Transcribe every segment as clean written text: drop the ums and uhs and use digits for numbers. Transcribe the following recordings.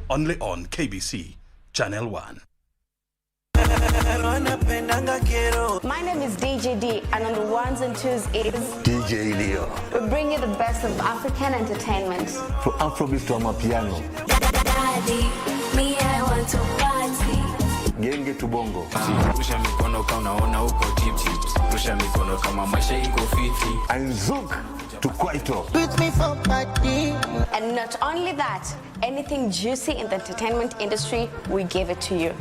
only on KBC Channel 1. My name is DJ D, and on the ones and twos is DJ Leo. We bring you the best of African entertainment. From Afrobeat to Amapiano. Daddy, me I want to party. Genge to bongo. Rusha mikono kama unaona uko tipsy. Rusha mikono kama maisha iko fiti. And Zouk to Kwaito. Put me for party. And not only that, anything juicy in the entertainment industry, we give it to you.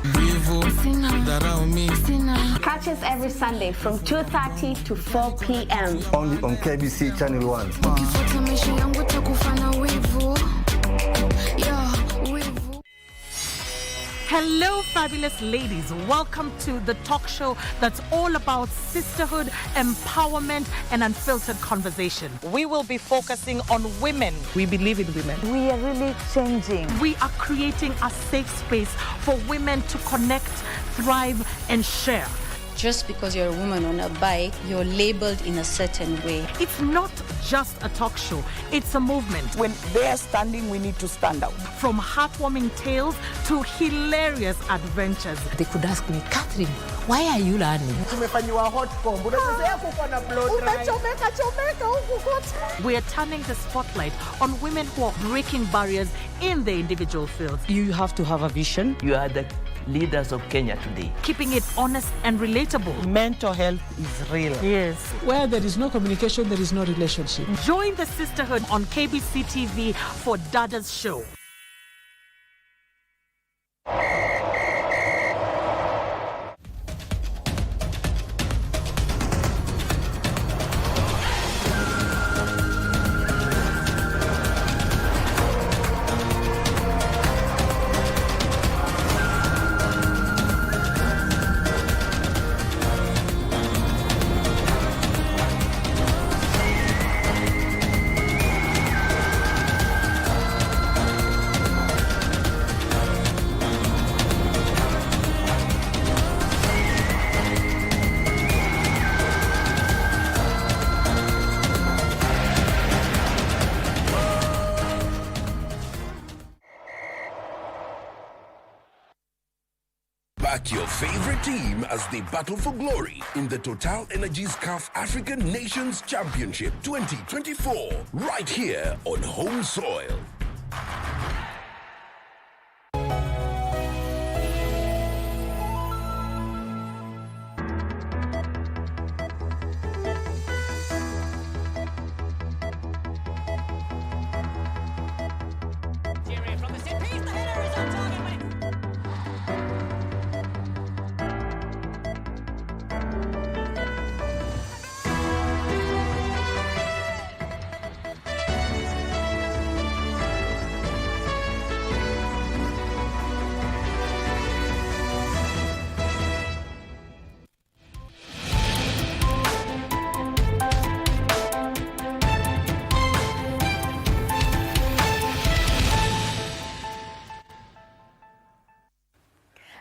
Catch us every Sunday from 2:30 to 4 p.m. Only on KBC Channel 1. Hello, fabulous ladies. Welcome to the talk show that's all about sisterhood, empowerment, and unfiltered conversation. We will be focusing on women. We believe in women. We are really changing. We are creating a safe space for women to connect, thrive, and share. Just because you're a woman on a bike, you're labeled in a certain way. It's not just a talk show, it's a movement. When they are standing, we need to stand out. From heartwarming tales to hilarious adventures. They could ask me, Catherine, why are you learning? We are turning the spotlight on women who are breaking barriers in their individual fields. You have to have a vision. You are the leaders of Kenya today. Keeping it honest and relatable. Mental health is real. Yes. Where there is no communication, there is no relationship. Join the sisterhood on KBC TV for Dada's show. Back your favorite team as they battle for glory in the Total Energies CAF African Nations Championship 2024, right here on home soil.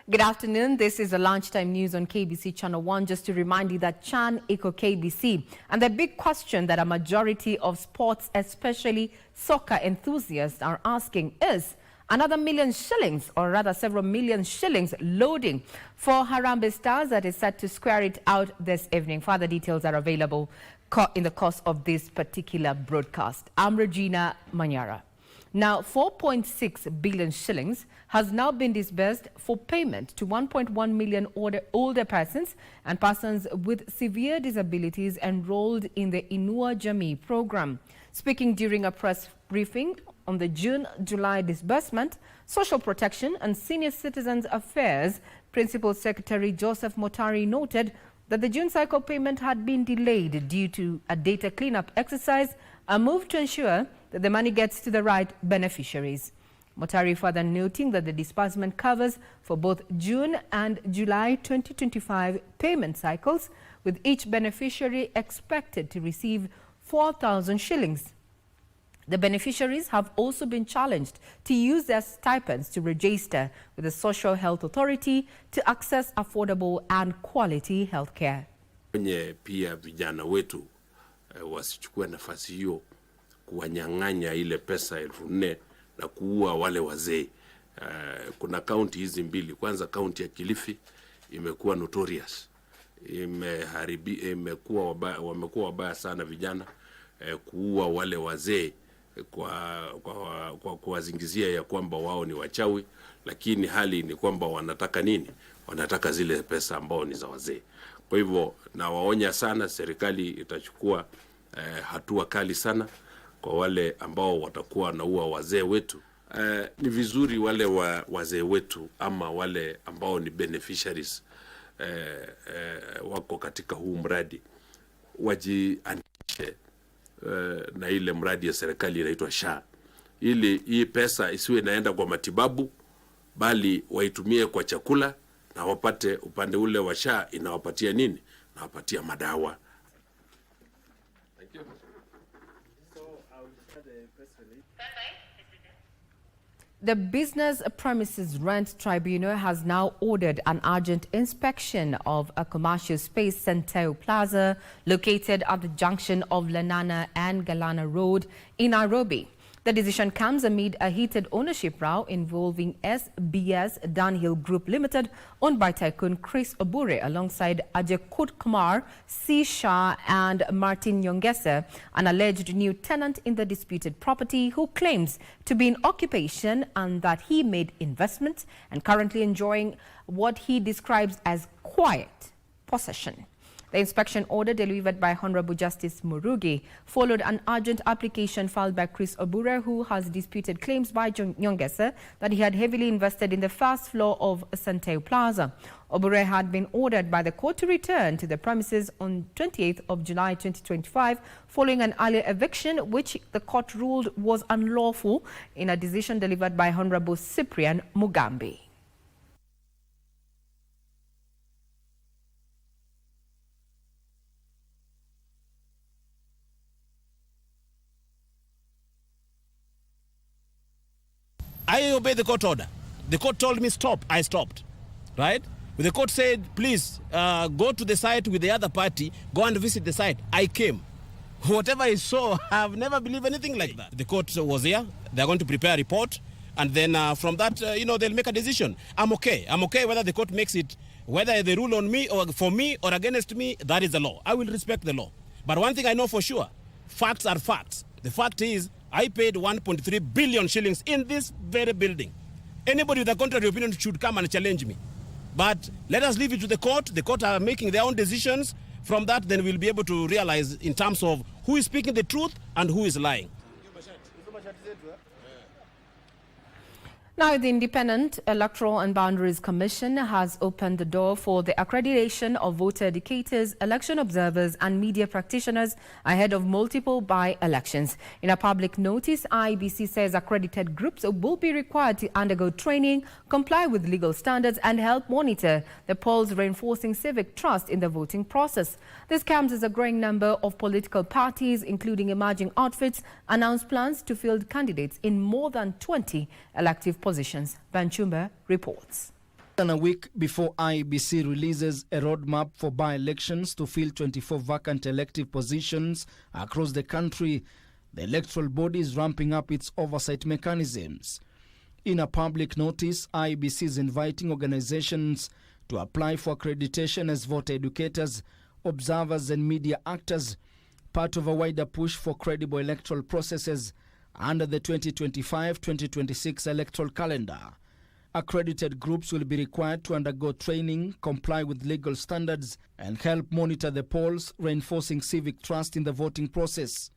Good afternoon. This is the Lunchtime News on KBC Channel 1. Just to remind you that Chan Eco KBC. And the big question that a majority of sports, especially soccer enthusiasts, are asking is another million shillings, or rather several million shillings, loading for Harambee Stars that is set to square it out this evening. Further details are available in the course of this particular broadcast. I'm Regina, Manyara. Now, 4.6 billion shillings has now been disbursed for payment to 1.1 million older persons and persons with severe disabilities enrolled in the Inua Jamii program. Speaking during a press briefing on the June-July disbursement, Social Protection and Senior Citizens Affairs Principal Secretary Joseph Motari noted that the June cycle payment had been delayed due to a data cleanup exercise, a move to ensure that the money gets to the right beneficiaries. Motari further noting that the disbursement covers for both June and July 2025 payment cycles, with each beneficiary expected to receive 4,000 shillings. The beneficiaries have also been challenged to use their stipends to register with the Social Health Authority to access affordable and quality health care. Pia vijana wetu wasichukue nafasi hiyo kuwanyang'anya ile pesa 4,000 na kuua wale wazee. Kuna kaunti hizi mbili. Kwanza kaunti ya Kilifi imekuwa notorious, wamekuwa wabaya sana vijana, kuua wale wazee kwa kuwazingizia ya kwamba wao ni wachawi, lakini hali ni kwamba wanataka nini? Wanataka zile pesa ambao ni za wazee. Kwa hivyo nawaonya sana, serikali itachukua hatua kali sana kwa wale ambao watakuwa naua wazee wetu. Ni vizuri wale wazee wetu ama wale ambao ni beneficiaries wako katika huu mradi wajiandikishe na ile mradi ya serikali inaitwa SHA, ili hii pesa isiwe inaenda kwa matibabu, bali waitumie kwa chakula, na wapate upande ule wa SHA inawapatia nini? Nawapatia madawa. Thank you. The Business Premises Rent Tribunal has now ordered an urgent inspection of a commercial space, Centeo Plaza, located at the junction of Lenana and Galana Road in Nairobi. The decision comes amid a heated ownership row involving SBS Dunhill Group Limited, owned by tycoon Chris Obure, alongside Ajay Kumar, C. Shah and Martin Nyongesa, an alleged new tenant in the disputed property who claims to be in occupation and that he made investments and currently enjoying what he describes as quiet possession. The inspection order delivered by Honorable Justice Murugi followed an urgent application filed by Chris Obure, who has disputed claims by Nyongesa that he had heavily invested in the first floor of Centeo Plaza. Obure had been ordered by the court to return to the premises on 28th of July 2025 following an earlier eviction, which the court ruled was unlawful in a decision delivered by Honorable Cyprian Mugambi. I obeyed the court order. The court told me stop. I stopped. Right? The court said, please go to the site with the other party. Go and visit the site. I came. Whatever I saw, I've never believed anything like that. The court was here. They're going to prepare a report. And then from that, they'll make a decision. I'm okay. I'm okay whether the court makes it, whether they rule on me or for me or against me, that is the law. I will respect the law. But one thing I know for sure, facts are facts. The fact is, I paid 1.3 billion shillings in this very building. Anybody with a contrary opinion should come and challenge me. But let us leave it to the court. The court are making their own decisions. From that, then we'll be able to realize in terms of who is speaking the truth and who is lying. Now, the Independent Electoral and Boundaries Commission has opened the door for the accreditation of voter educators, election observers and media practitioners ahead of multiple by-elections. In a public notice, IEBC says accredited groups will be required to undergo training, comply with legal standards and help monitor the polls, reinforcing civic trust in the voting process. This comes as a growing number of political parties, including emerging outfits, announce plans to field candidates in more than 20 elective positions. Banchumba reports. A week before IEBC releases a roadmap for by-elections to fill 24 vacant elective positions across the country, the electoral body is ramping up its oversight mechanisms. In a public notice, IEBC is inviting organizations to apply for accreditation as voter educators, observers and media actors, part of a wider push for credible electoral processes under the 2025-2026 electoral calendar. Accredited groups will be required to undergo training, comply with legal standards, and help monitor the polls, reinforcing civic trust in the voting process.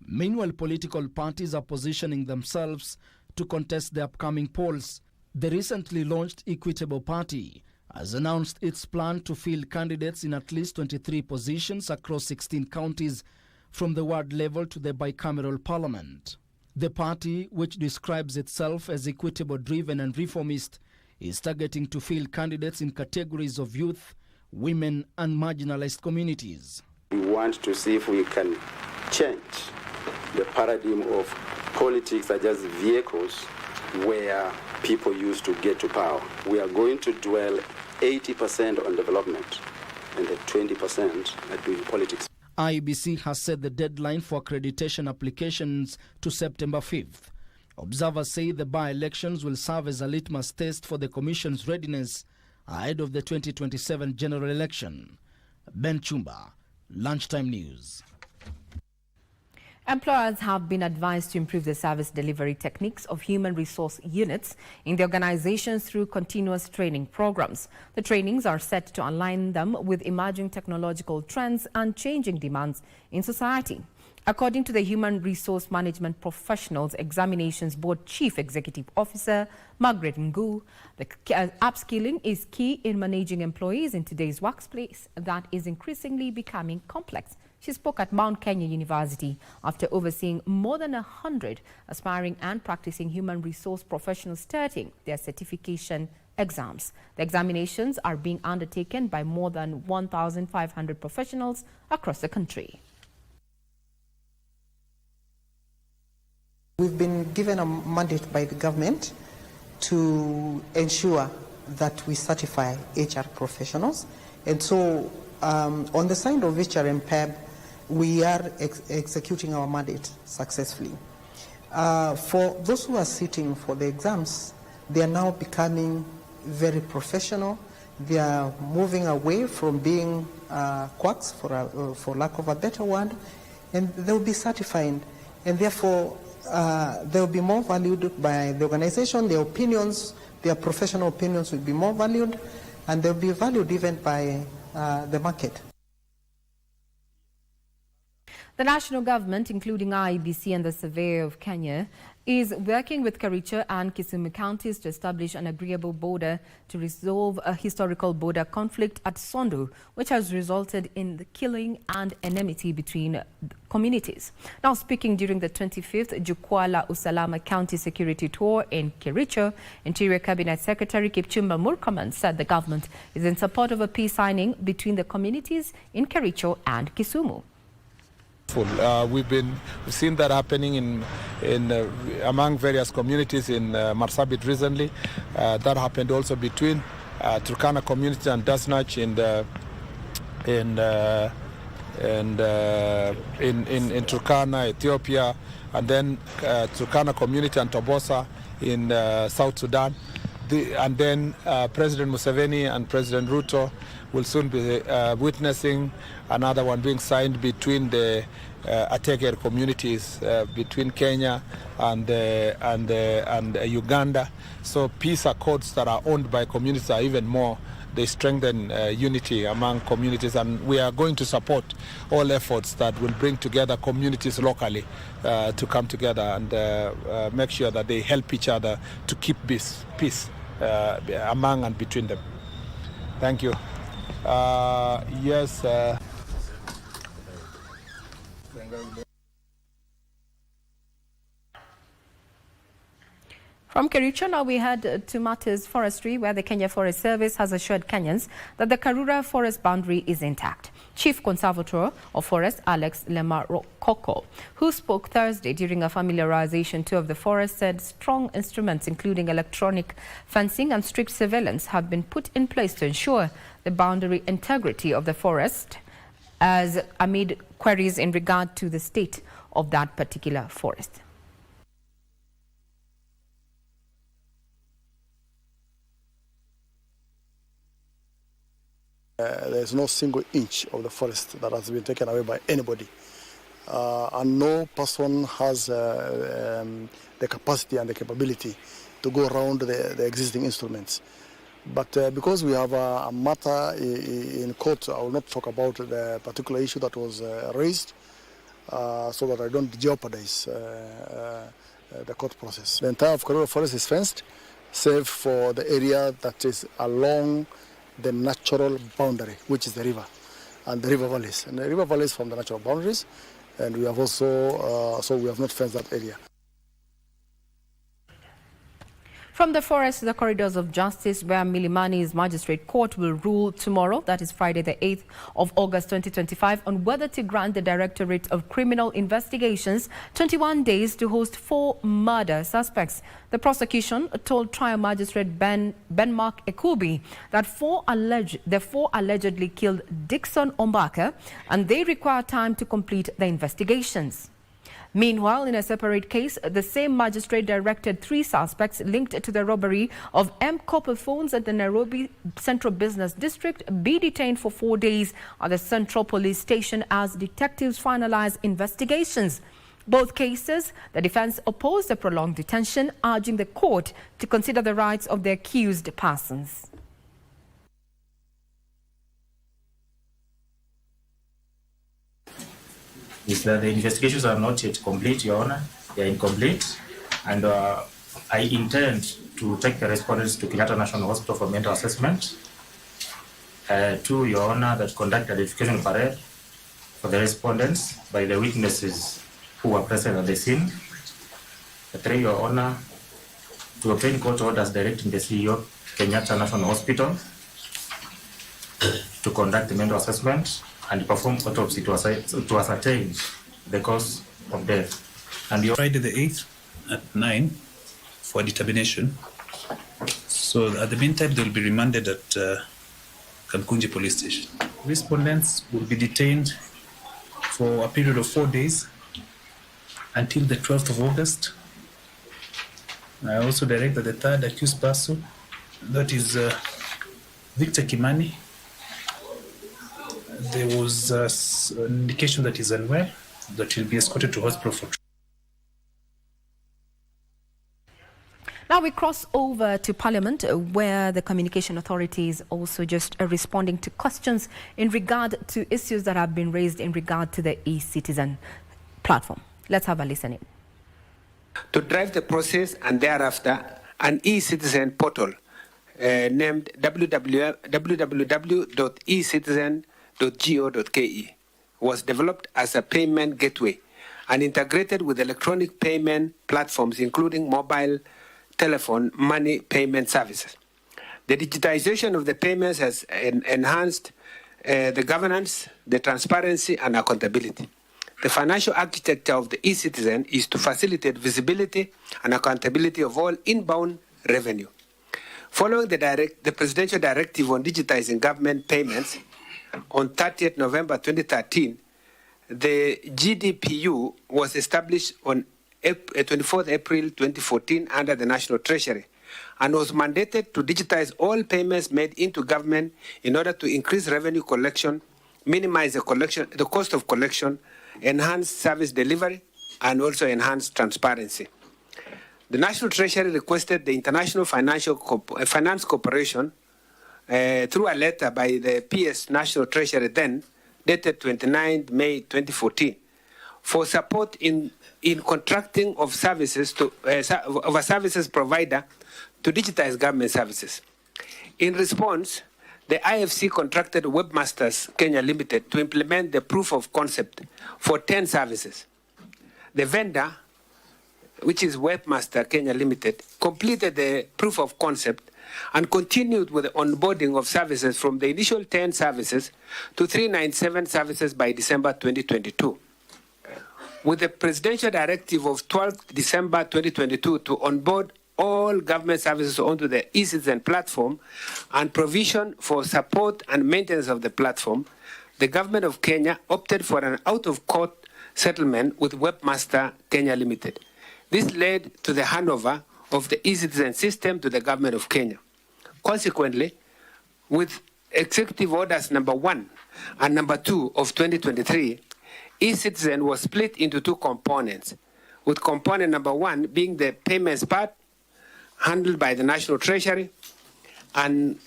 Meanwhile, political parties are positioning themselves to contest the upcoming polls. The recently launched Equitable Party has announced its plan to field candidates in at least 23 positions across 16 counties, from the ward level to the bicameral parliament. The party, which describes itself as equitable-driven and reformist, is targeting to field candidates in categories of youth, women and marginalized communities. We want to see if we can change the paradigm of politics as just vehicles where people used to get to power. We are going to dwell 80% on development and the 20% are doing politics. IEBC has set the deadline for accreditation applications to September 5th. Observers say the by-elections will serve as a litmus test for the Commission's readiness ahead of the 2027 general election. Ben Chumba, Lunchtime News. Employers have been advised to improve the service delivery techniques of human resource units in the organizations through continuous training programs. The trainings are set to align them with emerging technological trends and changing demands in society. According to the Human Resource Management Professionals Examinations Board Chief Executive Officer Margaret Ngu, the upskilling is key in managing employees in today's workplace that is increasingly becoming complex. She spoke at Mount Kenya University after overseeing more than 100 aspiring and practicing human resource professionals starting their certification exams. The examinations are being undertaken by more than 1,500 professionals across the country. We've been given a mandate by the government to ensure that we certify HR professionals. And so on the side of HR and PEB, we are executing our mandate successfully. For those who are sitting for the exams, they are now becoming very professional. They are moving away from being quacks, for lack of a better word, and they will be certified. And therefore, they will be more valued by the organization. Their opinions, their professional opinions will be more valued, and they'll be valued even by the market. The national government, including IEBC and the Survey of Kenya, is working with Kericho and Kisumu counties to establish an agreeable border to resolve a historical border conflict at Sondu, which has resulted in the killing and enmity between communities. Now, speaking during the 25th Jukwaa la Usalama County Security Tour in Kericho, Interior Cabinet Secretary Kipchumba Murkomen said the government is in support of a peace signing between the communities in Kericho and Kisumu. We've seen that happening among various communities in Marsabit recently. That happened also between Turkana community and Dasnach in Turkana, Ethiopia, and then Turkana community and Tobosa in South Sudan. And then President Museveni and President Ruto will soon be witnessing another one being signed between the Ateger communities between Kenya and Uganda. So peace accords that are owned by communities are even more. They strengthen unity among communities, and we are going to support all efforts that will bring together communities locally to come together and make sure that they help each other to keep peace among and between them. Thank you. Yes. From Kericho, now we head to matters forestry, where the Kenya Forest Service has assured Kenyans that the Karura forest boundary is intact. Chief Conservator of Forest, Alex Lemarokoko, who spoke Thursday during a familiarization tour of the forest, said strong instruments, including electronic fencing and strict surveillance, have been put in place to ensure the boundary integrity of the forest, as amid queries in regard to the state of that particular forest. There's no single inch of the forest that has been taken away by anybody. And no person has the capacity and the capability to go around the existing instruments. But because we have a matter in court, I will not talk about the particular issue that was raised so that I don't jeopardize the court process. The entire Karura forest is fenced, save for the area that is along the natural boundary, which is the river and the river valleys. And the river valleys from the natural boundaries, and we have also, so we have not fenced that area. From the forest to the corridors of justice, where Milimani's magistrate court will rule tomorrow, that is Friday the 8th of August 2025, on whether to grant the Directorate of Criminal Investigations 21 days to host 4 murder suspects. The prosecution told trial magistrate Benmark Ekubi that the four allegedly killed Dixon Ombaka, and they require time to complete the investigations. Meanwhile, in a separate case, the same magistrate directed 3 suspects linked to the robbery of M-Copper phones at the Nairobi Central Business District be detained for 4 days at the Central Police Station as detectives finalize investigations. Both cases, the defense opposed the prolonged detention, urging the court to consider the rights of the accused persons. Is that the investigations are not yet complete, Your Honor. They are incomplete, and I intend to take the respondents to Kenyatta National Hospital for mental assessment. 2, Your Honor, that conduct identification parade for the respondents by the witnesses who were present at the scene. 3, Your Honor, to obtain court orders directing the CEO of Kenyatta National Hospital to conduct the mental assessment and perform autopsy to ascertain the cause of death. And Friday the 8th at 9 for determination. So at the meantime, they will be remanded at Kamkunji Police Station. Respondents will be detained for a period of 4 days until the 12th of August. I also direct that the third accused person, that is Victor Kimani, there was an indication that he's unwell, that he'll be escorted to hospital for treatment. Now we cross over to Parliament, where the Communication Authority is also just responding to questions in regard to issues that have been raised in regard to the e-Citizen platform. Let's have a listen in. To drive the process and thereafter, an e-Citizen portal named www.ecitizen.go.ke was developed as a payment gateway and integrated with electronic payment platforms, including mobile, telephone, money payment services. The digitization of the payments has enhanced the governance, the transparency, and accountability. The financial architecture of the e-Citizen is to facilitate visibility and accountability of all inbound revenue. Following the presidential directive on digitizing government payments on 30th November 2013, the GDPU was established on 24th April 2014 under the National Treasury and was mandated to digitize all payments made into government in order to increase revenue collection, minimize the cost of collection, enhance service delivery, and also enhance transparency. The National Treasury requested the International Finance Corporation through a letter by the PS National Treasury then, dated 29 May 2014, for support in contracting of services to of a services provider to digitize government services. In response, the IFC contracted Webmasters Kenya Limited to implement the proof of concept for 10 services. The vendor, which is Webmaster Kenya Limited, completed the proof of concept and continued with the onboarding of services from the initial 10 services to 397 services by December 2022. With the presidential directive of 12 December 2022 to onboard all government services onto the e-Citizen platform and provision for support and maintenance of the platform, the government of Kenya opted for an out-of-court settlement with Webmaster Kenya Limited. This led to the handover of the e-Citizen system to the government of Kenya. Consequently, with Executive Orders number 1 and number 2 of 2023, e-Citizen was split into 2 components, with component number 1 being the payments part, handled by the National Treasury, and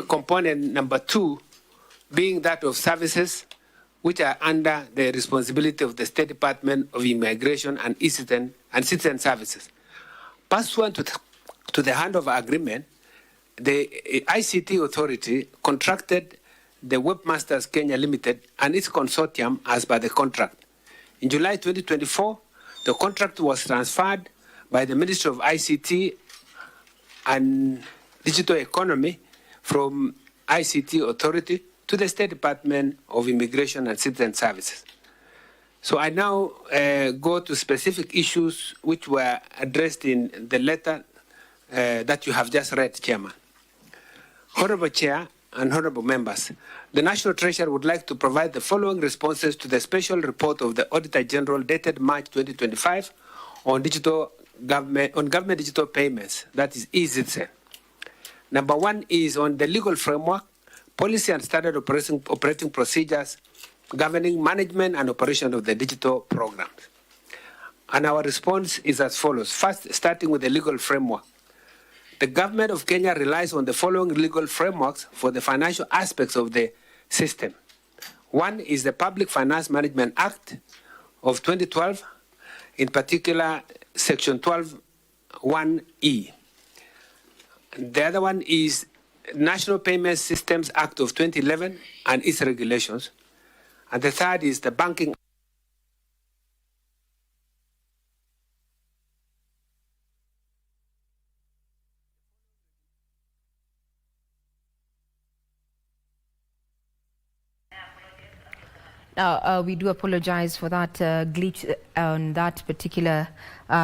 component number 2 being that of services, which are under the responsibility of the State Department of Immigration and e-Citizen and Citizen Services. Pursuant to the handover agreement, the ICT authority contracted the Webmasters Kenya Limited and its consortium as per the contract. In July 2024, the contract was transferred by the Ministry of ICT and Digital Economy from ICT Authority to the State Department of Immigration and Citizen Services. So I now go to specific issues which were addressed in the letter that you have just read, Chairman. Honorable Chair, and honorable members, the National Treasury would like to provide the following responses to the special report of the Auditor General dated March 2025 on government digital payments, that is eCitizen. Number one is on the legal framework, policy and standard operating procedures governing management and operation of the digital programs. And our response is as follows. First, starting with the legal framework. The government of Kenya relies on the following legal frameworks for the financial aspects of the system. One is the Public Finance Management Act of 2012, in particular, Section 12(1)(e). The other one is National Payment Systems Act of 2011 and its regulations. And the third is the Banking. We do apologize for that glitch on that particular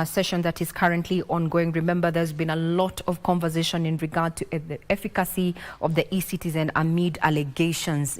session that is currently ongoing. Remember, there's been a lot of conversation in regard to the efficacy of the eCitizen amid allegations,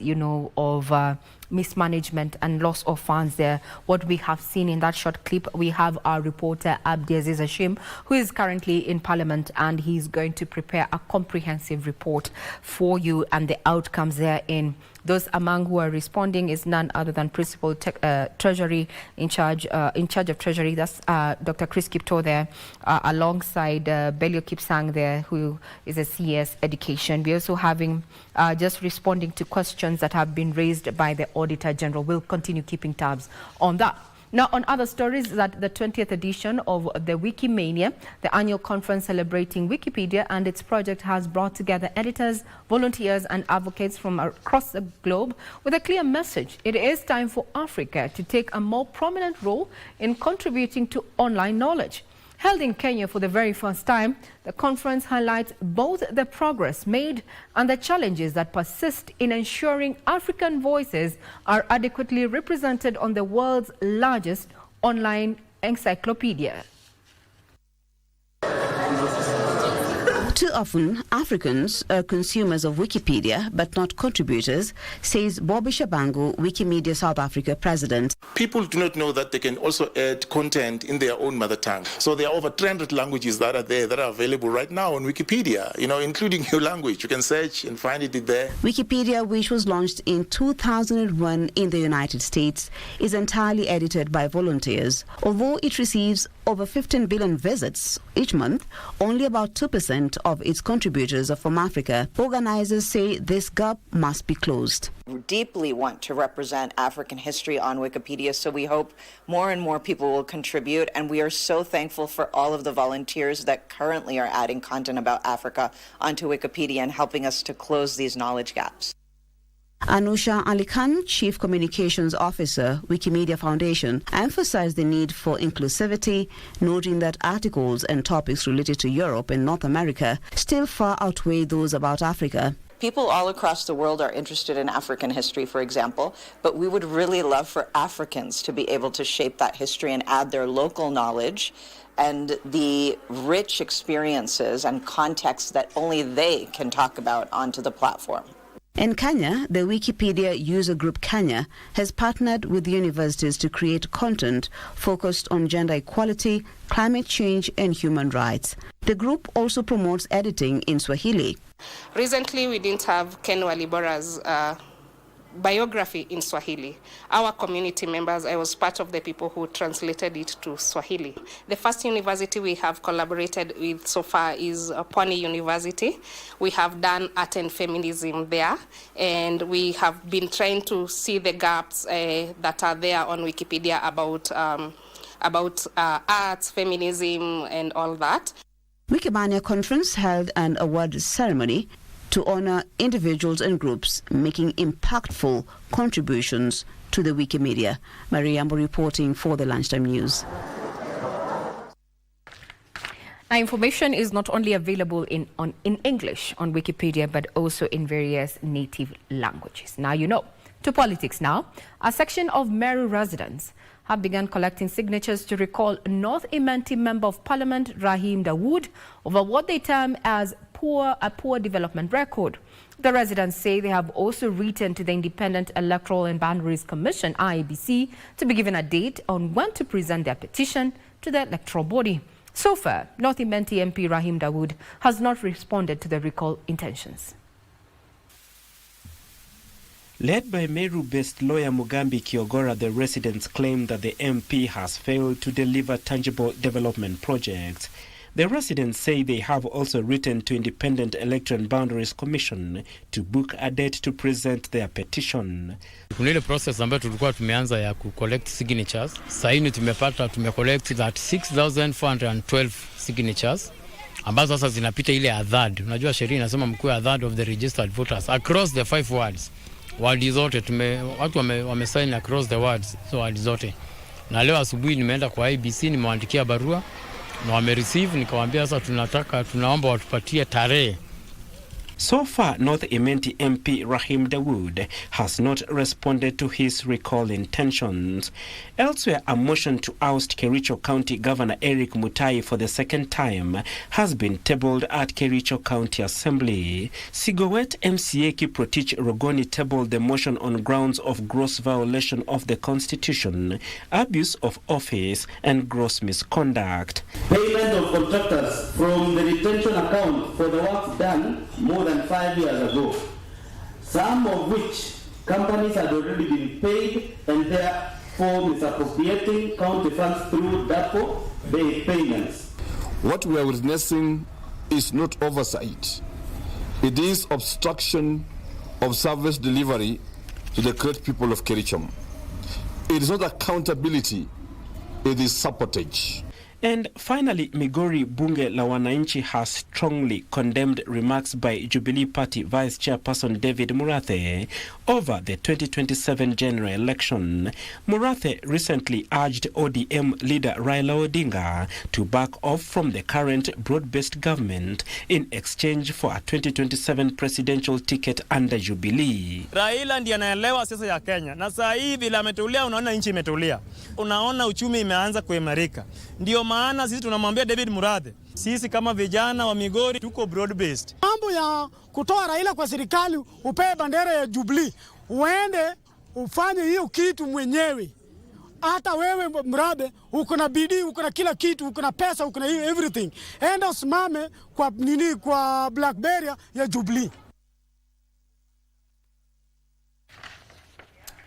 of mismanagement and loss of funds there. What we have seen in that short clip, we have our reporter Abdiaziz Hashim, who is currently in Parliament, and he's going to prepare a comprehensive report for you and the outcomes therein. Those among who are responding is none other than Principal Treasury in charge of Treasury. That's Dr. Chris Kipto there, alongside Belio Kipsang there, who is a CS Education. We're also having just responding to questions that have been raised by the Auditor General. We'll continue keeping tabs on that. Now, on other stories, that the 20th edition of the Wikimania, the annual conference celebrating Wikipedia and its project, has brought together editors, volunteers and advocates from across the globe with a clear message. It is time for Africa to take a more prominent role in contributing to online knowledge. Held in Kenya for the very first time, the conference highlights both the progress made and the challenges that persist in ensuring African voices are adequately represented on the world's largest online encyclopedia. Too often, Africans are consumers of Wikipedia, but not contributors, says Bobby Shabangu, Wikimedia South Africa president. People do not know that they can also add content in their own mother tongue. So there are over 300 languages that are there, that are available right now on Wikipedia, including your language. You can search and find it there. Wikipedia, which was launched in 2001 in the United States, is entirely edited by volunteers. Although it receives over 15 billion visits each month, only about 2% of its contributors are from Africa. Organizers say this gap must be closed. We deeply want to represent African history on Wikipedia, so we hope more and more people will contribute, and we are so thankful for all of the volunteers that currently are adding content about Africa onto Wikipedia and helping us to close these knowledge gaps. Anusha Ali Khan, Chief Communications Officer, Wikimedia Foundation, emphasized the need for inclusivity, noting that articles and topics related to Europe and North America still far outweigh those about Africa. People all across the world are interested in African history, for example, but we would really love for Africans to be able to shape that history and add their local knowledge and the rich experiences and contexts that only they can talk about onto the platform. In Kenya, the Wikipedia user group Kenya has partnered with universities to create content focused on gender equality, climate change and human rights. The group also promotes editing in Swahili. Recently, we didn't have Ken Walibora's biography in Swahili. Our community members, I was part of the people who translated it to Swahili. The first university we have collaborated with so far is Pwani University. We have done art and feminism there, and we have been trying to see the gaps that are there on Wikipedia about arts, feminism, and all that. Wikimania Conference held an award ceremony to honor individuals and groups making impactful contributions to the Wikimedia. Mariambo reporting for the Lunchtime News. Now, information is not only available in English on Wikipedia, but also in various native languages. Now you know. To politics now. A section of Meru residents have begun collecting signatures to recall North Imenti Member of Parliament Rahim Dawood over what they term as a poor development record. The residents say they have also written to the Independent Electoral and Boundaries Commission, IEBC, to be given a date on when to present their petition to the electoral body. So far, North Imenti MP Rahim Dawood has not responded to the recall intentions. Led by Meru-based lawyer Mugambi Kiogora, the residents claim that the MP has failed to deliver tangible development projects. The residents say they have also written to Independent Electoral and Boundaries Commission to book a date to present their petition. Kuna ile process ambayo tulikuwa tumeanza ya collect signatures. Sasa hivi tumecollect that 6,412 signatures ambazo sasa zinapita ile adhad. Unajua sheria inasema mkuu adhad of the registered voters across the 5 wards. Wadi zote watu wamesign across the wards, so wadi zote. Na leo asubuhi nimeenda kwa IBC, nimewaandikia barua na wamereceive, nikawaambia sasa tunaomba watupatie tarehe. So far, North Imenti MP Rahim Dawood has not responded to his recall intentions. Elsewhere, a motion to oust Kericho County Governor Eric Mutai for the second time has been tabled at Kericho County Assembly. Sigowet MCA Kiprotich Rogoni tabled the motion on grounds of gross violation of the Constitution, abuse of office, and gross misconduct. Payment of contractors from the retention account for the work done more than 5 years ago, some of which companies had already been paid and therefore misappropriating county funds through DAPO-based payments. What we are witnessing is not oversight. It is obstruction of service delivery to the great people of Kericho. It is not accountability, it is sabotage. And finally, Migori Bunge la Wananchi has strongly condemned remarks by Jubilee Party Vice Chairperson David Murathe over the 2027 general election. Murathe recently urged ODM leader Raila Odinga to back off from the current broad-based government in exchange for a 2027 presidential ticket under Jubilee. Raila ndiye anaelewa siasa ya Kenya, na saa hii bila ametulia, unaona nchi imetulia, unaona uchumi imeanza kuimarika. Ndio maana sisi tunamwambia David Murathe, sisi kama vijana wa Migori tuko broad based. Mambo ya kutoa Raila kwa serikali, upewe bandera ya Jubilee, uende ufanye hiyo kitu mwenyewe. Hata wewe Murathe uko na bidii, uko na kila kitu, uko na pesa, uko na everything. Enda usimame kwa Blackberry ya Jubilee.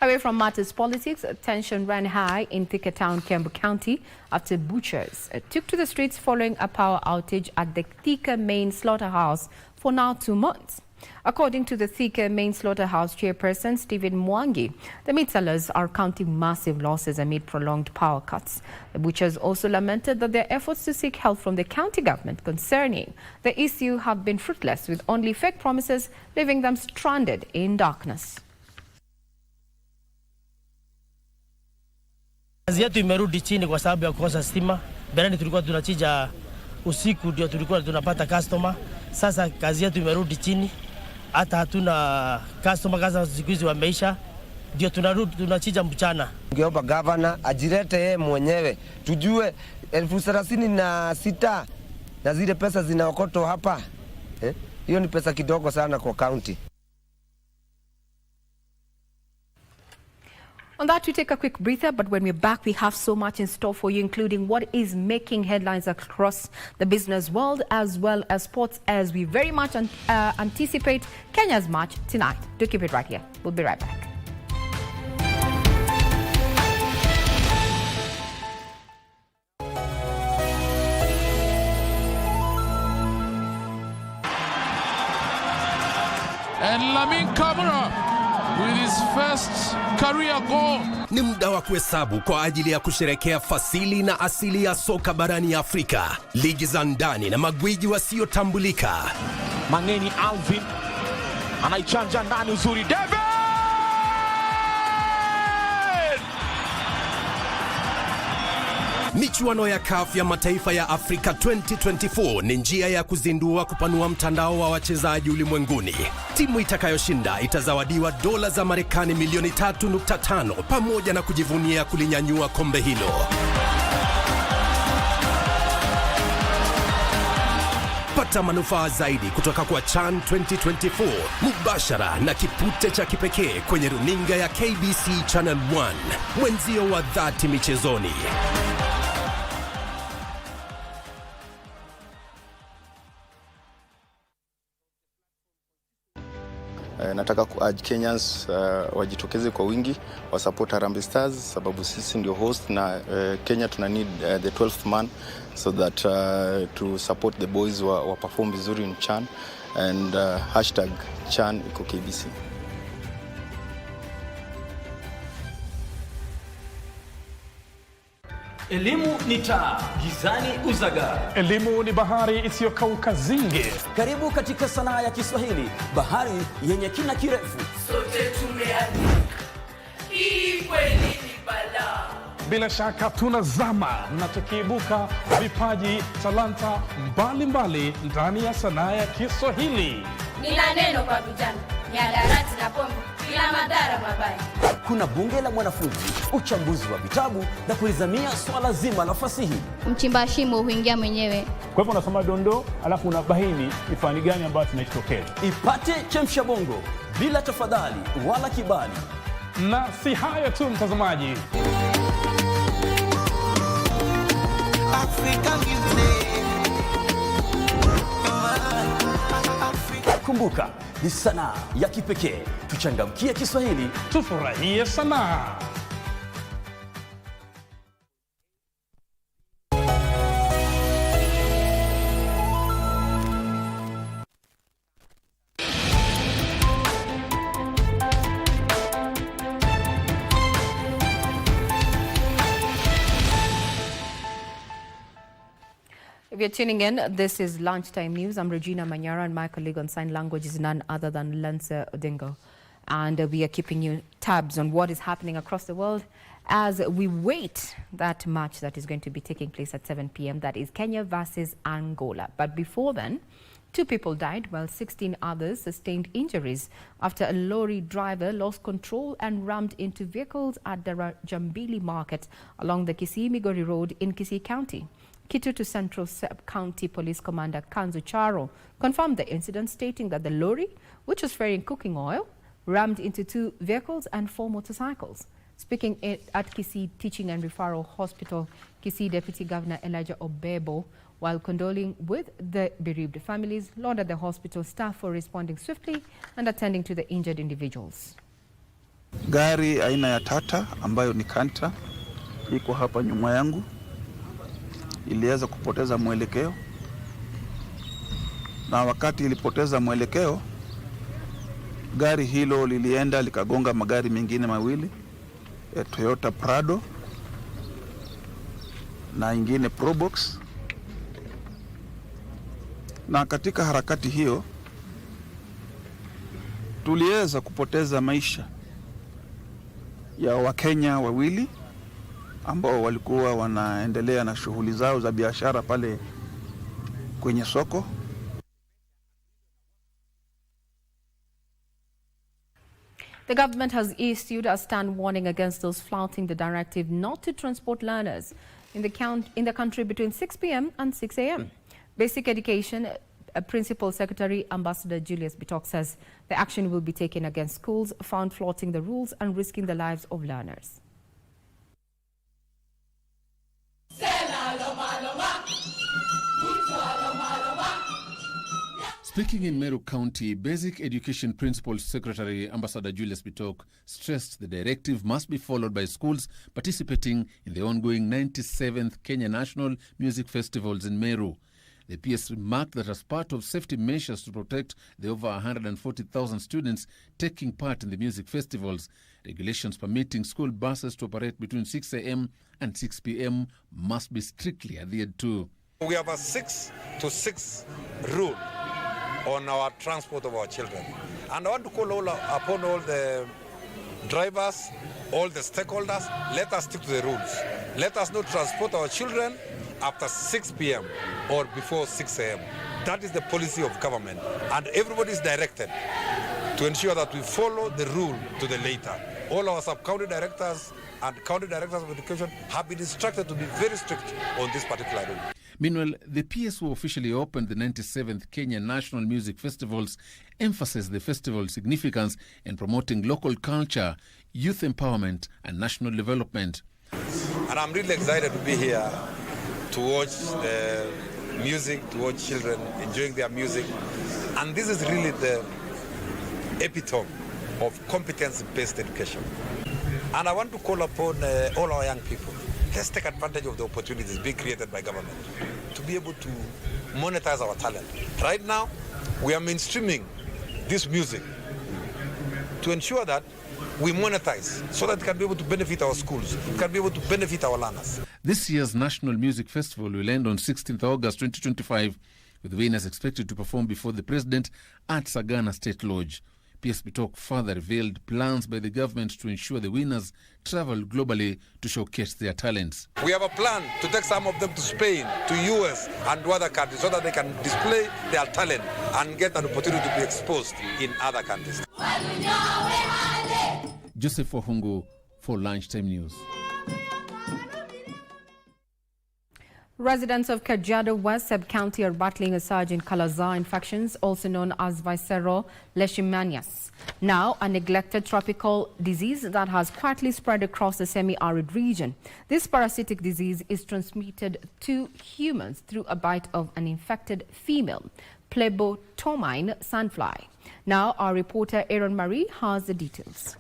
Away from matters politics, tension ran high in Thika town, Kiambu County, after butchers took to the streets following a power outage at the Thika main slaughterhouse for now 2 months. According to the Thika main slaughterhouse chairperson, Stephen Mwangi, the meat sellers are counting massive losses amid prolonged power cuts. The butchers also lamented that their efforts to seek help from the county government concerning the issue have been fruitless, with only fake promises leaving them stranded in darkness. Kazi yetu imerudi chini kwa sababu ya kukosa stima. Berani tulikuwa tunachija usiku ndio tulikuwa tunapata customer. Sasa kazi yetu imerudi chini. Hata hatuna customer, kazi siku hizi wameisha. Ndio tunarudi tunachija mchana. Ungeomba governor ajirete yeye mwenyewe. Tujue 36,000 na zile pesa zinaokotwa hapa. Hiyo ni pesa kidogo sana kwa county. On that, we take a quick breather, but when we're back, we have so much in store for you, including what is making headlines across the business world, as well as sports, as we very much anticipate Kenya's match tonight. Do keep it right here. We'll be right back. And Lamin Camara with his first career goal. Ni muda wa kuhesabu kwa ajili ya kusherekea fasili na asili ya soka barani Afrika, ligi za ndani na magwiji wasiotambulika. Mangeni Alvin anaichanja ndani, uzuri David! Michuano ya CAF ya mataifa ya Afrika 2024 ni njia ya kuzindua kupanua mtandao wa wachezaji ulimwenguni. Timu itakayoshinda itazawadiwa dola za Marekani milioni 3.5 pamoja na kujivunia kulinyanyua kombe hilo. Pata manufaa zaidi kutoka kwa Chan 2024 mubashara na kipute cha kipekee kwenye runinga ya KBC Channel 1, mwenzio wa dhati michezoni. Nataka ku-urge Kenyans wajitokeze kwa wingi wa support Harambee Stars, sababu sisi ndio host na Kenya tuna need the 12th man so that to support the boys wa perform vizuri in Chan and hashtag Chan iko KBC. Elimu ni taa, gizani uzaga. Elimu ni bahari isiyokauka zingi. Karibu katika sanaa ya Kiswahili, bahari yenye kina kirefu. Sote tumeandika, hii kweli ni balaa. Bila shaka tunazama na tukiibuka vipaji, talanta mbalimbali ndani ya sanaa ya Kiswahili. Nina neno kwa vijana, mihadarati na pombe, bila madhara mabaya. Kuna bunge la mwanafunzi, uchambuzi wa vitabu na kulizamia swala zima la fasihi. Mchimba shimo huingia mwenyewe. Kwa hivyo unasoma dondoo, alafu unabaini ni fani gani ambayo tunajitokeza. Ipate chemsha bongo bila tafadhali wala kibali. Na si hayo tu mtazamaji. Kumbuka, ni sanaa ya kipekee. Tuchangamkie Kiswahili, tufurahie sanaa. If you're tuning in, this is Lunchtime News. I'm Regina Manyara, and my colleague on sign language is none other than Lancer Odingo. And we are keeping you tabs on what is happening across the world as we wait that match that is going to be taking place at 7 p.m. That is Kenya versus Angola. But before then, 2 people died while 16 others sustained injuries after a lorry driver lost control and rammed into vehicles at the Jambili market along the Kisii-Migori Road in Kisii County. Kitutu Central County Police Commander Kanzu Charo confirmed the incident, stating that the lorry, which was ferrying cooking oil, rammed into 2 vehicles and 4 motorcycles. Speaking at Kisii Teaching and Referral Hospital, Kisii Deputy Governor Elijah Obebo, while condoling with the bereaved families, lauded the hospital staff for responding swiftly and attending to the injured individuals. Gari aina ya Tata ambayo ni Kanta iko hapa nyuma yangu iliweza kupoteza mwelekeo, na wakati ilipoteza mwelekeo gari hilo lilienda likagonga magari mengine mawili ya Toyota Prado na ingine Probox, na katika harakati hiyo tuliweza kupoteza maisha ya Wakenya wawili ambao walikuwa wanaendelea na shughuli zao za biashara pale kwenye soko. The government has issued a stern warning against those flouting the directive not to transport learners in the country between 6 p.m. and 6 a.m. Basic Education Principal Secretary Ambassador Julius Bitok says the action will be taken against schools found flouting the rules and risking the lives of learners. Speaking in Meru County, Basic Education Principal Secretary Ambassador Julius Bitok stressed the directive must be followed by schools participating in the ongoing 97th Kenya National Music Festivals in Meru. The PS remarked that as part of safety measures to protect the over 140,000 students taking part in the music festivals, regulations permitting school buses to operate between 6 a.m. and 6 p.m. must be strictly adhered to. We have a 6 to 6 rule on our transport of our children. And I want to call upon all the drivers, all the stakeholders, let us stick to the rules. Let us not transport our children after 6 p.m. or before 6 a.m. That is the policy of government. And everybody is directed to ensure that we follow the rule to the letter. All our sub-county directors and county directors of education have been instructed to be very strict on this particular rule. Meanwhile, the PS who officially opened the 97th Kenya National Music Festivals emphasized the festival's significance in promoting local culture, youth empowerment and national development. And I'm really excited to be here to watch the music, to watch children enjoying their music. And this is really the epitome of competence-based education. And I want to call upon all our young people, let's take advantage of the opportunities being created by government to be able to monetize our talent. Right now, we are mainstreaming this music to ensure that we monetize so that it can be able to benefit our schools, it can be able to benefit our learners. This year's National Music Festival will end on 16th August 2025, with winners expected to perform before the President at Sagana State Lodge. PS Bitok further revealed plans by the government to ensure the winners travel globally to showcase their talents. We have a plan to take some of them to Spain, to US and to other countries so that they can display their talent and get an opportunity to be exposed in other countries. Joseph Wahungu for Lunchtime News. Residents of Kajiado West Sub-County are battling a surge in Azar infections, also known as visceral leishmaniasis, now a neglected tropical disease that has quietly spread across the semi-arid region. This parasitic disease is transmitted to humans through a bite of an infected female plebotomine sandfly. Now our reporter Aaron Marie has the details.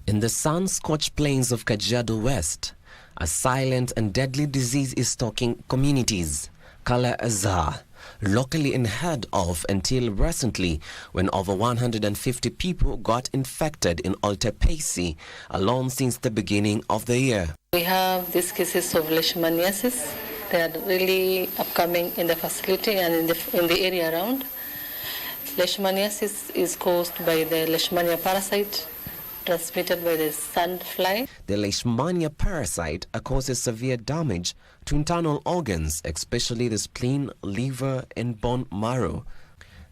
In the sun-scorched plains of Kajiado West, a silent and deadly disease is stalking communities. Kala Azar, locally unheard of until recently when over 150 people got infected in Oltepesi alone since the beginning of the year. We have these cases of leishmaniasis. They are really upcoming in the facility and in the area around. Leishmaniasis is caused by the leishmania parasite, transmitted by the sandfly. The leishmania parasite causes severe damage to internal organs, especially the spleen, liver, and bone marrow.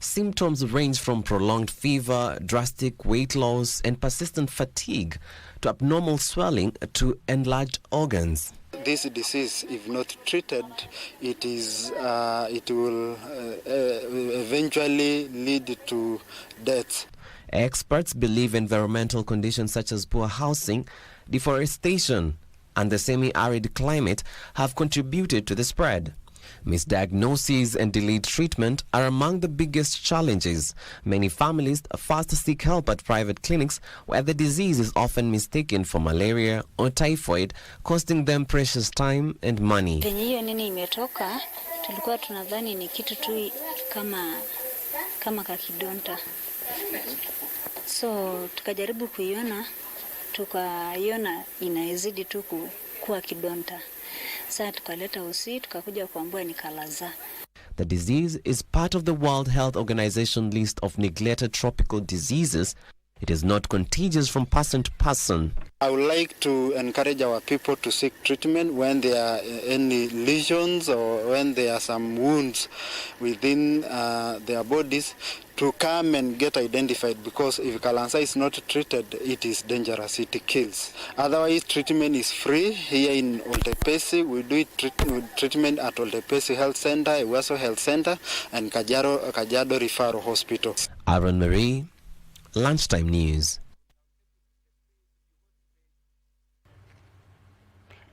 Symptoms range from prolonged fever, drastic weight loss, and persistent fatigue to abnormal swelling to enlarged organs. This disease, if not treated, it will eventually lead to death. Experts believe environmental conditions such as poor housing, deforestation, and the semi-arid climate have contributed to the spread. Misdiagnosis and delayed treatment are among the biggest challenges. Many families first seek help at private clinics where the disease is often mistaken for malaria or typhoid, costing them precious time and money. Penye hiyo nini imetoka, tulikuwa tunadhani ni kitu tu kama kakidonta. So tukajaribu kuiona, tukaiona inaizidi tu kuwa kidonta. Sasa tukaleta usi, tukakuja kuambiwa ni Azar. The disease is part of the World Health Organization list of neglected tropical diseases. It is not contagious from person to person. I would like to encourage our people to seek treatment when there are any lesions or when there are some wounds within their bodies, to come and get identified, because if cancer is not treated, it is dangerous, it kills. Otherwise, treatment is free. Here in Oltepesi, we do treatment at Oltepesi Health Center, Ewaso Health Center, and Kajiado Referral Hospital. Aaron Marie, Lunchtime News.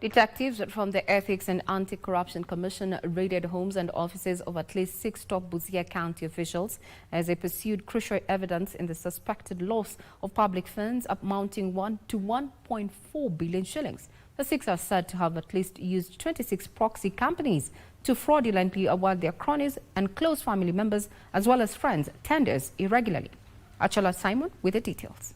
Detectives from the Ethics and Anti-Corruption Commission raided homes and offices of at least 6 top Busia County officials as they pursued crucial evidence in the suspected loss of public funds amounting to 1.4 billion shillings. The 6 are said to have at least used 26 proxy companies to fraudulently award their cronies and close family members as well as friends tenders irregularly. Achala Simon with the details.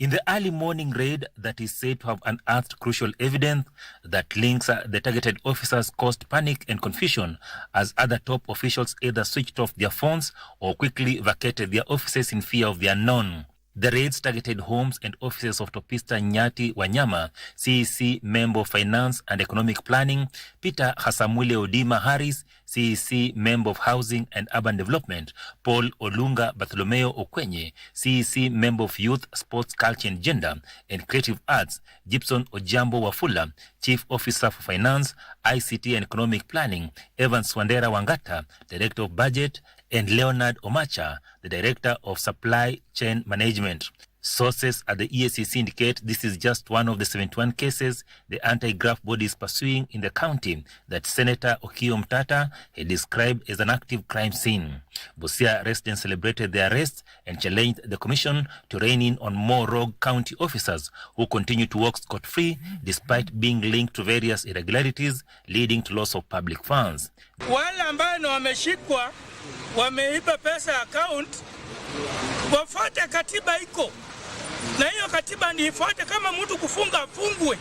In the early morning raid that is said to have unearthed crucial evidence that links the targeted officers caused panic and confusion as other top officials either switched off their phones or quickly vacated their offices in fear of the unknown. The raids targeted homes and offices of Topista Nyati Wanyama, CEC Member of Finance and Economic Planning, Peter Hasamule Odima Harris, CEC Member of Housing and Urban Development, Paul Olunga Bartholomeo Okwenye, CEC Member of Youth, Sports, Culture and Gender and Creative Arts, Gibson Ojambo Wafula, Chief Officer for Finance, ICT and Economic Planning, Evans Wandera Wangata, Director of Budget, and Leonard Omacha, the Director of Supply Chain Management. Sources at the EACC indicate this is just one of the 71 cases the anti-graft body is pursuing in the county that Senator Okiya Mtata had described as an active crime scene. Busia residents celebrated the arrests and challenged the commission to rein in on more rogue county officers who continue to walk scot-free despite being linked to various irregularities leading to loss of public funds. Wale ambao wameshikwa wameiba pesa account, wafuate katiba iko. Na hiyo katiba ni ifuate, kama mtu kufunga afungwe.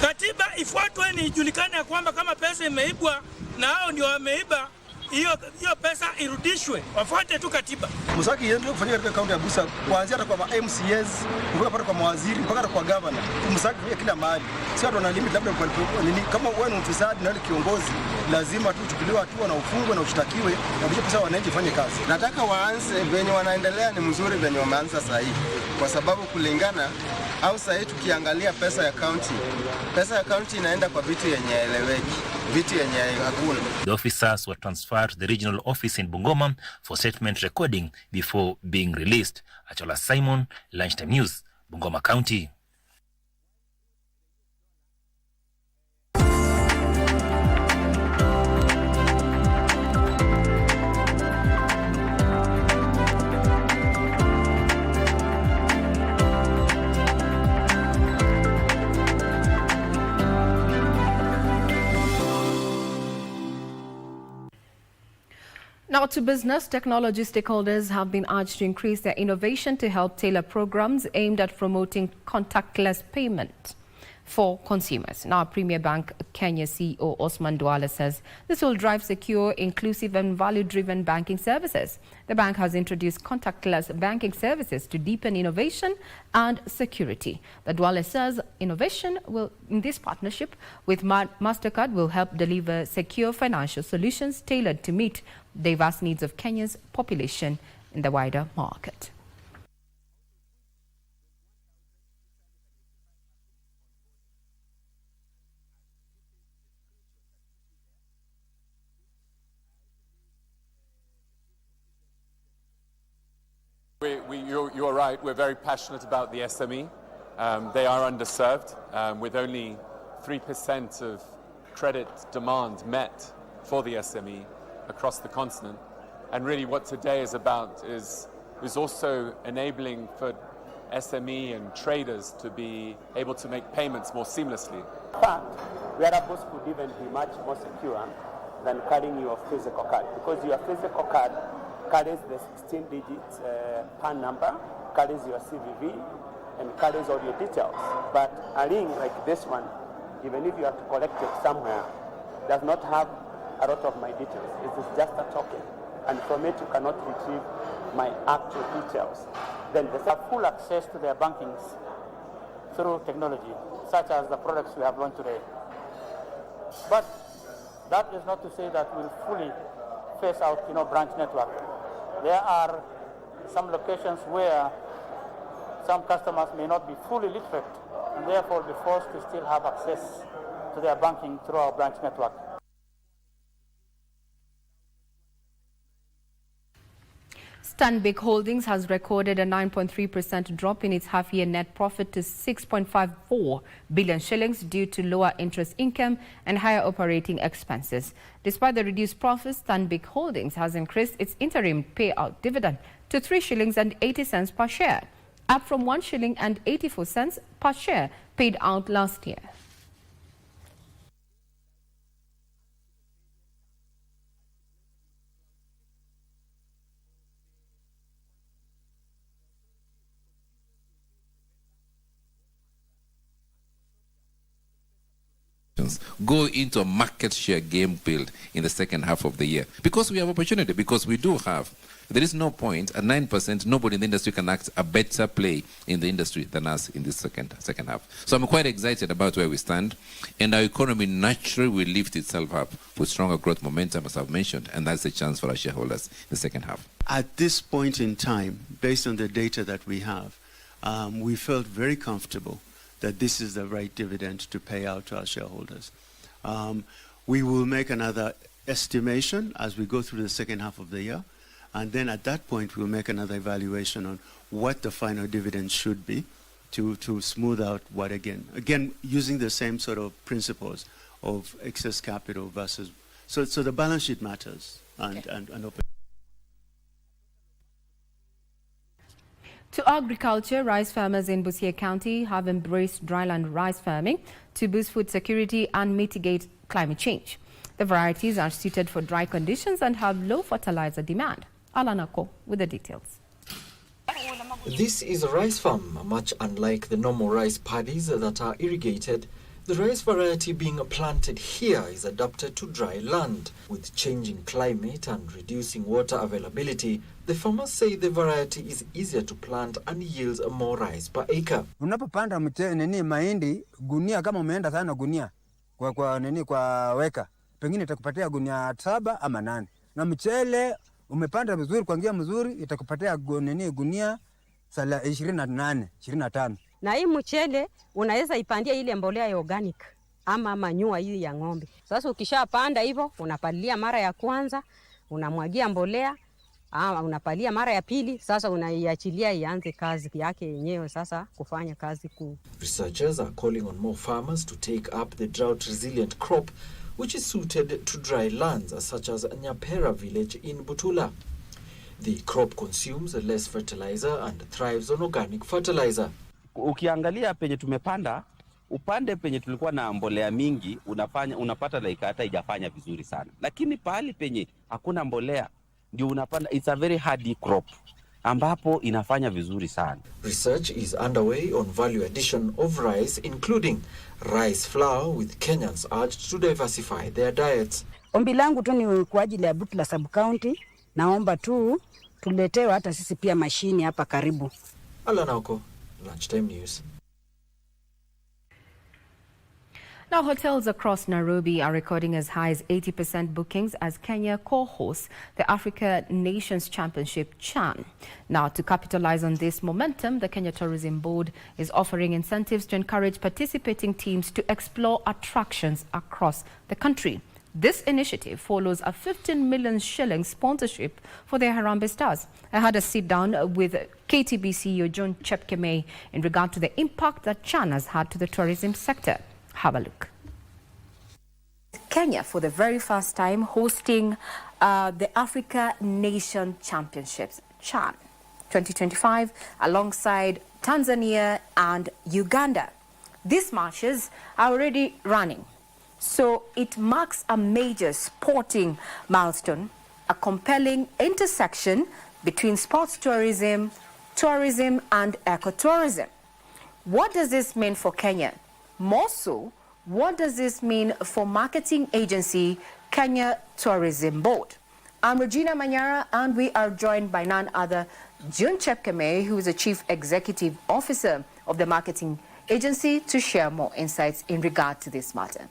Katiba ifuatwe, ni ijulikane kwamba kama pesa imeibwa na hao ndio wameiba, hiyo pesa irudishwe. Wafuate tu katiba. Msaki iendelee kufanyika katika kaunti ya Busia, kuanzia hata kwa MCAs, mpaka kwa mawaziri, mpaka kwa governor. Msaki kufanyika kila mahali. Sio wana limit labda kwa nini, kama wewe ni mfisadi na kiongozi lazima tu uchukuliwe hatua na ufungwe na ushtakiwe na kisha pesa wananchi fanye kazi. Nataka waanze venye wanaendelea ni mzuri venye wameanza sasa hivi. Kwa sababu kulingana au sasa hivi tukiangalia pesa ya county inaenda kwa vitu yenye eleweki, vitu yenye hakuna. The officers were transferred to the regional office in Bungoma for statement recording before being released. Achola Simon, Lunchtime News, Bungoma County. Now to business, technology stakeholders have been urged to increase their innovation to help tailor programs aimed at promoting contactless payment for consumers. Now, Premier Bank Kenya CEO Osman Duale says this will drive secure, inclusive and value-driven banking services. The bank has introduced contactless banking services to deepen innovation and security. But Duale says innovation will, in this partnership with MasterCard, will help deliver secure financial solutions tailored to meet diverse needs of Kenya's population in the wider market. You're right, we're very passionate about the SME. They are underserved, with only 3% of credit demand met for the SME across the continent. And really what today is about is also enabling for SME and traders to be able to make payments more seamlessly. In fact, wearables could even be much more secure than carrying your physical card, because your physical card carries the 16-digit PAN number, carries your CVV, and carries all your details. But a ring like this one, even if you have to collect it somewhere, does not have a lot of my details. It is just a token, and from it you cannot retrieve my actual details. Then they have full access to their bankings through technology, such as the products we have launched today. But that is not to say that we'll fully phase out, branch network. There are some locations where some customers may not be fully literate and therefore be forced to still have access to their banking through our branch network. Stanbic Holdings has recorded a 9.3% drop in its half-year net profit to 6.54 billion shillings due to lower interest income and higher operating expenses. Despite the reduced profits, Stanbic Holdings has increased its interim payout dividend to 3 shillings and 80 cents per share, up from 1 shilling and 84 cents per share paid out last year. go into a market share game build in the second half of the year. Because we have opportunity, because we do have. There is no point, at 9%, nobody in the industry can act a better play in the industry than us in this second half. So I'm quite excited about where we stand, and our economy naturally will lift itself up with stronger growth momentum, as I've mentioned, and that's a chance for our shareholders in the second half. At this point in time, based on the data that we have, we felt very comfortable that this is the right dividend to pay out to our shareholders. We will make another estimation as we go through the second half of the year, and then at that point we'll make another evaluation on what the final dividend should be to smooth out what again using the same sort of principles of excess capital versus so the balance sheet matters and open. To agriculture, rice farmers in Busia County have embraced dryland rice farming to boost food security and mitigate climate change. The varieties are suited for dry conditions and have low fertilizer demand. Alanako with the details. This is a rice farm, much unlike the normal rice paddies that are irrigated. The rice variety being planted here is adapted to dry land. With changing climate and reducing water availability, the farmers say the variety is easier to plant and yields more rice per acre. Unapopanda mahindi gunia kama umeenda sana gunia kwa weka pengine itakupatia gunia 7 ama 8. Na mchele umepanda vizuri kwa njia mzuri itakupatia gunia 28 25. Na hii mchele unaweza ipandia ile mbolea ya organic ama manyua hii ya ng'ombe. Sasa ukishapanda hivyo unapalilia mara ya kwanza, unamwagia mbolea, unapalia mara ya pili, sasa unaiachilia ianze kazi yake yenyewe sasa kufanya kazi kuu. Researchers are calling on more farmers to take up the drought resilient crop which is suited to dry lands such as Nyapera village in Butula. The crop consumes less fertilizer and thrives on organic fertilizer. Ukiangalia penye tumepanda, upande penye tulikuwa na mbolea mingi, unapata like hata haijafanya vizuri sana. Lakini pahali penye hakuna mbolea, ndio unapanda, it's a very hardy crop, ambapo inafanya vizuri sana. Research is underway on value addition of rice, including rice flour, with Kenyans urged to diversify their diets. Ombi langu tu ni kwa ajili ya Butula sub-county, naomba tu tuletewe hata sisi pia mashini hapa karibu. Alanako, Lunchtime News. Now, hotels across Nairobi are recording as high as 80% bookings as Kenya co-hosts the Africa Nations Championship CHAN. Now, to capitalize on this momentum, the Kenya Tourism Board is offering incentives to encourage participating teams to explore attractions across the country. This initiative follows a 15 million shilling sponsorship for the Harambee Stars. I had a sit-down with KTB CEO John Chepkemei in regard to the impact that CHAN has had to the tourism sector. Have a look. Kenya, for the very first time, hosting the Africa Nation Championships, CHAN 2025, alongside Tanzania and Uganda. These matches are already running, so it marks a major sporting milestone, a compelling intersection between sports tourism, tourism, and ecotourism. What does this mean for Kenya? More so, what does this mean for marketing agency Kenya Tourism Board? I'm Regina Manyara, and we are joined by none other John Chepkemei, who is the Chief Executive Officer of the marketing agency, to share more insights in regard to this matter.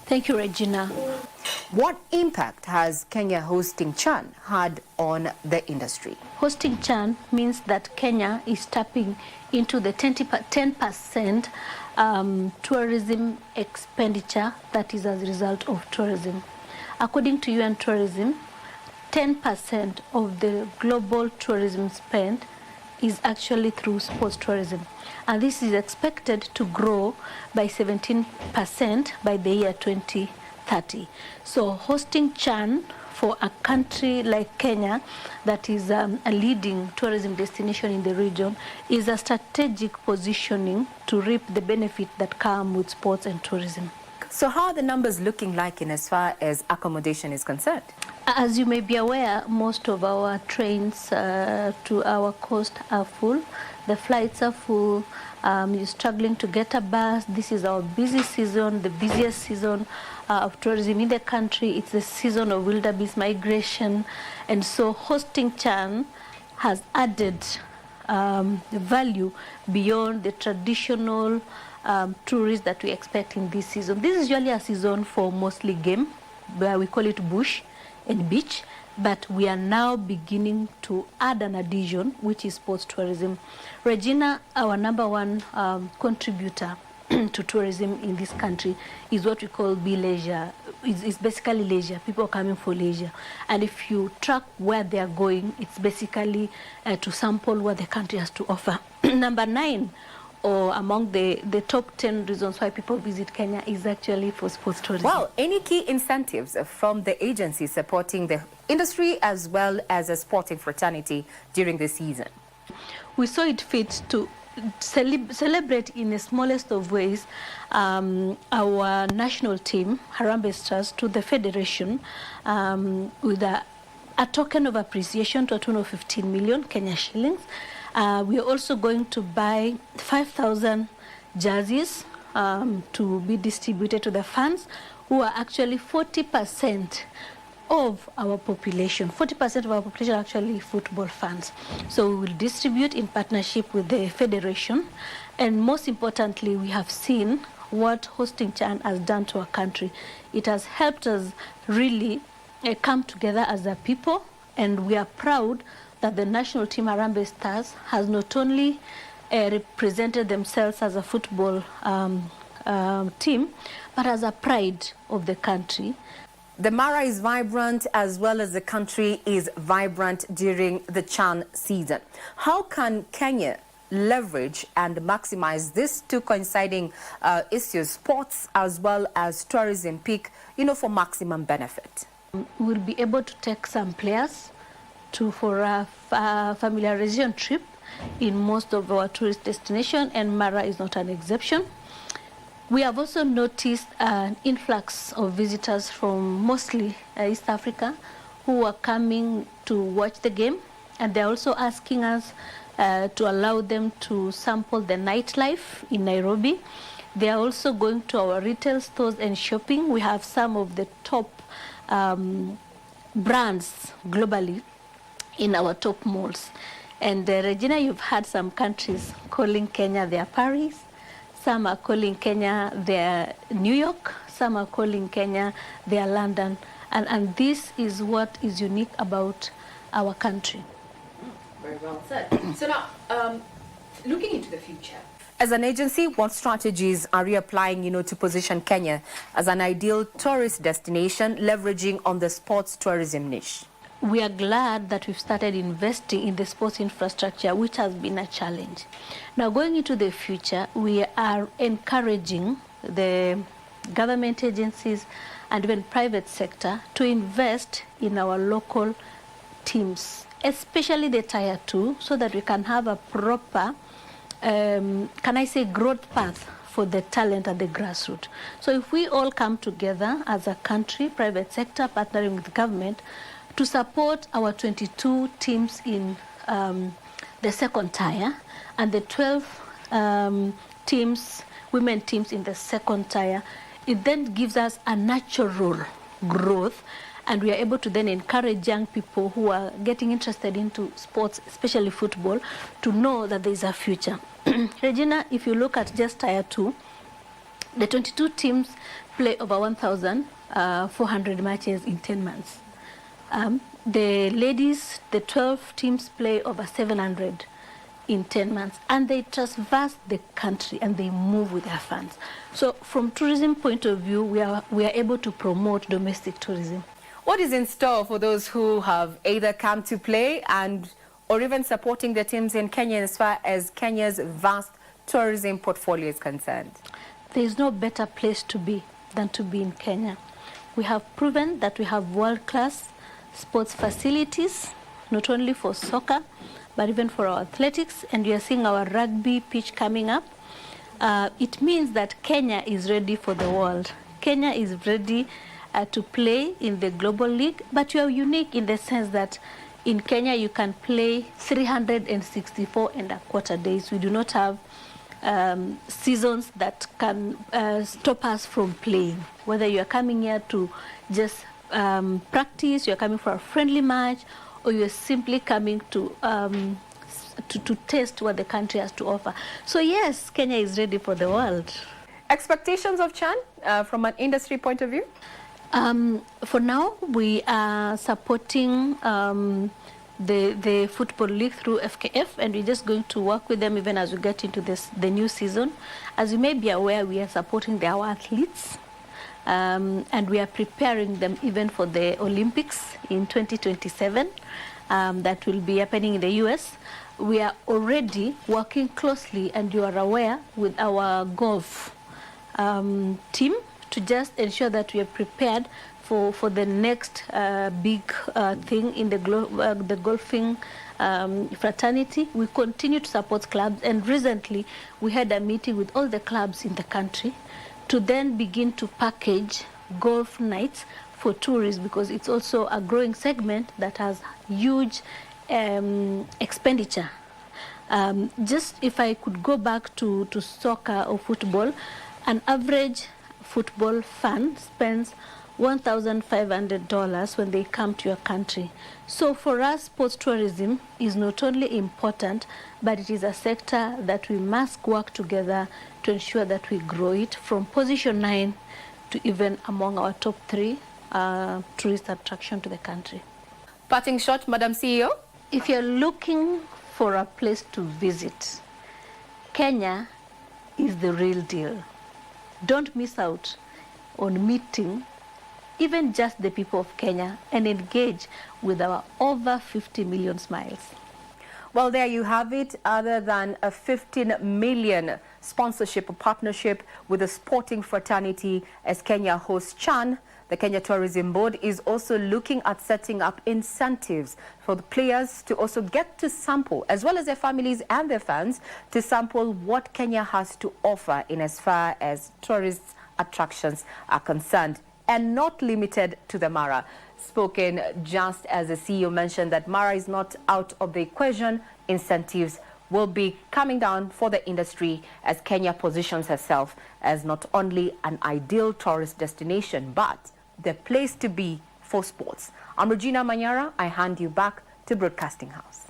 Thank you, Regina. What impact has Kenya hosting CHAN had on the industry? Hosting CHAN means that Kenya is tapping into the 10% tourism expenditure that is as a result of tourism. According to UN Tourism, 10% of the global tourism spend is actually through sports tourism. And this is expected to grow by 17% by the year 2030. So hosting CHAN for a country like Kenya that is a leading tourism destination in the region is a strategic positioning to reap the benefit that come with sports and tourism. So how are the numbers looking like in as far as accommodation is concerned? As you may be aware, most of our trains to our coast are full. The flights are full. You're struggling to get a bus. This is our busy season, the busiest season of tourism in the country. It's the season of wildebeest migration. And so hosting Chan has added value beyond the traditional tourists that we expect in this season. This is usually a season for mostly game, where we call it bush and beach, but we are now beginning to add an addition, which is sports tourism. Regina, our number one contributor to tourism in this country is what we call leisure. It's basically leisure. People are coming for leisure. And if you track where they are going, it's basically to sample what the country has to offer. Number 9, or among the top 10 reasons why people visit Kenya, is actually for sports tourism. Well, any key incentives from the agency supporting the industry as well as a sporting fraternity during the season? We saw it fit to celebrate in the smallest of ways our national team, Harambee Stars, to the federation with a token of appreciation to a tune of 15 million Kenya shillings. We are also going to buy 5,000 jerseys to be distributed to the fans, who are actually 40% of our population. 40% of our population are actually football fans. So we will distribute in partnership with the federation. And most importantly, we have seen what hosting Chan has done to our country. It has helped us really come together as a people, and we are proud that the national team Harambee Stars has not only represented themselves as a football team, but as a pride of the country. The Mara is vibrant as well as the country is vibrant during the Chan season. How can Kenya leverage and maximize these two coinciding issues, sports as well as tourism peak, for maximum benefit? We'll be able to take some players for a familiarization trip in most of our tourist destinations, and Mara is not an exception. We have also noticed an influx of visitors from mostly East Africa who are coming to watch the game, and they're also asking us to allow them to sample the nightlife in Nairobi. They are also going to our retail stores and shopping. We have some of the top brands globally in our top malls. And Regina, you've had some countries calling Kenya their Paris. Some are calling Kenya their New York. Some are calling Kenya their London. And this is what is unique about our country. Very well said. So now, looking into the future, as an agency, what strategies are you applying, to position Kenya as an ideal tourist destination, leveraging on the sports tourism niche? We are glad that we've started investing in the sports infrastructure, which has been a challenge. Now, going into the future, we are encouraging the government agencies and even private sector to invest in our local teams, especially the Tier 2, so that we can have a proper, growth path for the talent at the grassroots. So if we all come together as a country, private sector, partnering with the government, to support our 22 teams in the second tier and the 12 women teams in the second tier, it then gives us a natural growth, and we are able to then encourage young people who are getting interested into sports, especially football, to know that there is a future. Regina, if you look at just Tier 2, the 22 teams play over 1,400 matches in 10 months. The ladies, the 12 teams play over 700 in 10 months, and they traverse the country and they move with their fans. So from tourism point of view, we are able to promote domestic tourism. What is in store for those who have either come to play or even supporting the teams in Kenya as far as Kenya's vast tourism portfolio is concerned? There is no better place to be than to be in Kenya. We have proven that we have world-class sports facilities, not only for soccer, but even for our athletics, and we are seeing our rugby pitch coming up. It means that Kenya is ready for the world. Kenya is ready to play in the global league, but we are unique in the sense that in Kenya, you can play 364 and a quarter days. We do not have seasons that can stop us from playing. Whether you are coming here to just practice, you are coming for a friendly match, or you are simply coming to taste what the country has to offer. So yes, Kenya is ready for the world. Expectations of Chan from an industry point of view? For now, we are supporting the Football League through FKF, and we're just going to work with them even as we get into the new season. As you may be aware, we are supporting our athletes, and we are preparing them even for the Olympics in 2027 that will be happening in the US. We are already working closely, and you are aware, with our golf team to just ensure that we are prepared for the next big thing in the golfing fraternity. We continue to support clubs, and recently we had a meeting with all the clubs in the country to then begin to package golf nights for tourists, because it's also a growing segment that has huge expenditure. Just if I could go back to soccer or football, an average football fan spends $1,500 when they come to your country. So for us, sports tourism is not only important, but it is a sector that we must work together to ensure that we grow it from position 9 to even among our top 3 tourist attraction to the country. Parting shot, Madam CEO? If you're looking for a place to visit, Kenya is the real deal. Don't miss out on meeting even just the people of Kenya and engage with our over 50 million smiles. Well, there you have it. Other than a 15 million sponsorship or partnership with the sporting fraternity as Kenya hosts Chan, the Kenya Tourism Board is also looking at setting up incentives for the players to also get to sample, as well as their families and their fans, to sample what Kenya has to offer in as far as tourist attractions are concerned, and not limited to the Mara. Spoken just as the CEO mentioned that Mara is not out of the equation. Incentives will be coming down for the industry as Kenya positions herself as not only an ideal tourist destination, but the place to be for sports. I'm Regina Manyara. I hand you back to Broadcasting House.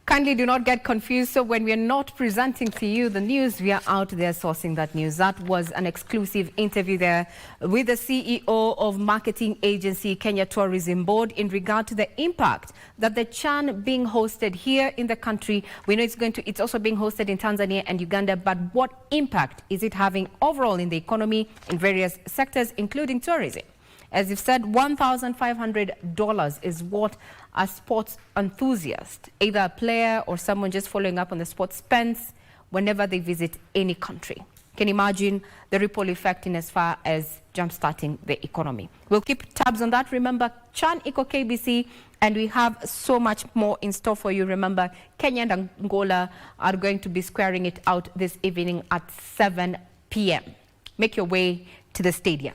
Kindly do not get confused. So when we are not presenting to you the news, we are out there sourcing that news. That was an exclusive interview there with the CEO of marketing agency Kenya Tourism Board in regard to the impact that the Chan being hosted here in the country. We know it's also being hosted in Tanzania and Uganda, but what impact is it having overall in the economy in various sectors, including tourism? As you've said, $1,500 is what a sports enthusiast, either a player or someone just following up on the sport, spends whenever they visit any country. Can you imagine the ripple effect in as far as jump-starting the economy? We'll keep tabs on that. Remember, Chan Eco KBC, and we have so much more in store for you. Remember, Kenya and Angola are going to be squaring it out this evening at 7 p.m. Make your way to the stadium.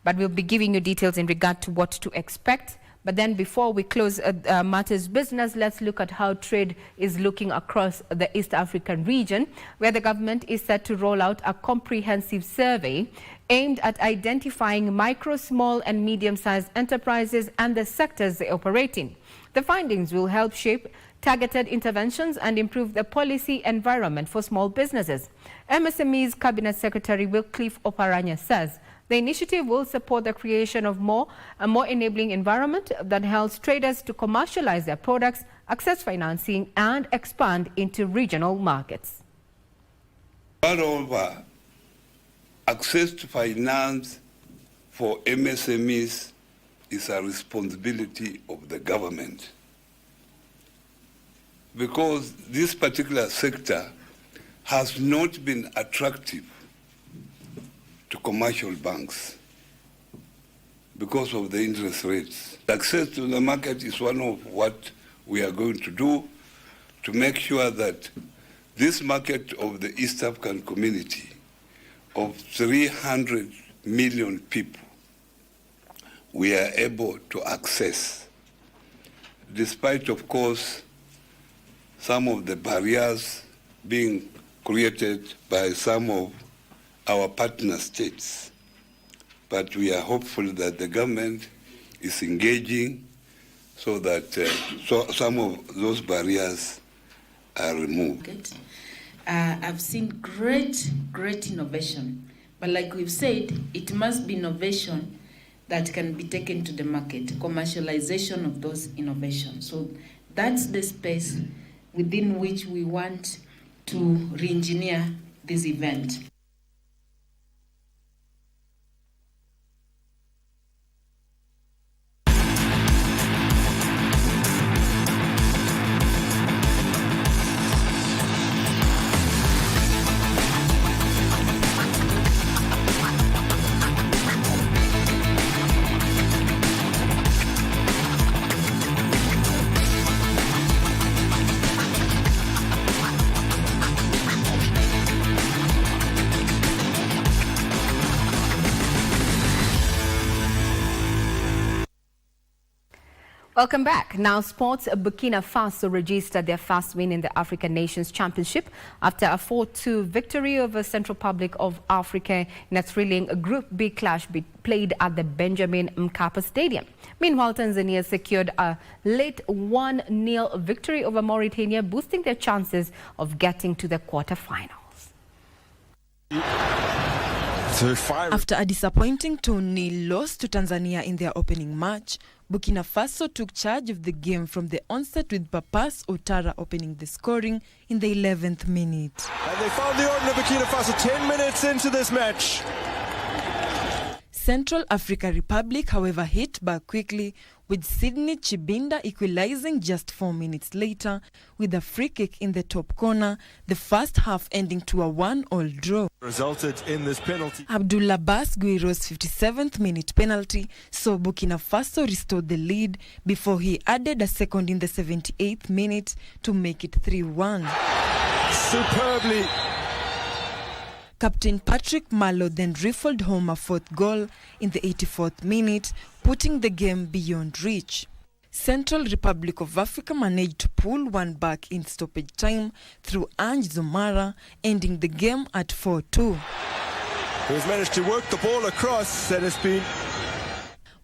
But we'll be giving you details in regard to what to expect. But then before we close matters business, let's look at how trade is looking across the East African region, where the government is set to roll out a comprehensive survey aimed at identifying micro, small and medium-sized enterprises and the sectors they operate in. The findings will help shape targeted interventions and improve the policy environment for small businesses. MSME's Cabinet Secretary Wycliffe Oparanya says the initiative will support the creation of a more enabling environment that helps traders to commercialize their products, access financing, and expand into regional markets. Moreover, access to finance for MSMEs is a responsibility of the government, because this particular sector has not been attractive to commercial banks because of the interest rates. Access to the market is one of what we are going to do to make sure that this market of the East African community of 300 million people we are able to access, despite, of course, some of the barriers being created by some of our partner states. But we are hopeful that the government is engaging so that some of those barriers are removed. I've seen great innovation. But like we've said, it must be innovation that can be taken to the market, commercialization of those innovations. So that's the space within which we want to re-engineer this event. Welcome back. Now, sports. Burkina Faso registered their first win in the African Nations Championship after a 4-2 victory over Central Republic of Africa in a thrilling Group B clash played at the Benjamin Mkapa Stadium. Meanwhile, Tanzania secured a late 1-0 victory over Mauritania, boosting their chances of getting to the quarterfinals. After a disappointing 2-0 loss to Tanzania in their opening match, Burkina Faso took charge of the game from the onset with Papas Ouattara opening the scoring in the 11th minute. And they found the opener, Burkina Faso, 10 minutes into this match. Central African Republic, however, hit back quickly, with Sydney Chibinda equalizing just 4 minutes later with a free kick in the top corner, the first half ending to a 1-1 draw. Resulted in this penalty. Abdullah Bas Guiro's 57th minute penalty saw Burkina Faso restore the lead before he added a second in the 78th minute to make it 3-1. Superbly. Captain Patrick Malo then rifled home a fourth goal in the 84th minute, putting the game beyond reach. Central Republic of Africa managed to pull one back in stoppage time through Ange Zumara, ending the game at 4-2. He's managed to work the ball across and it's been...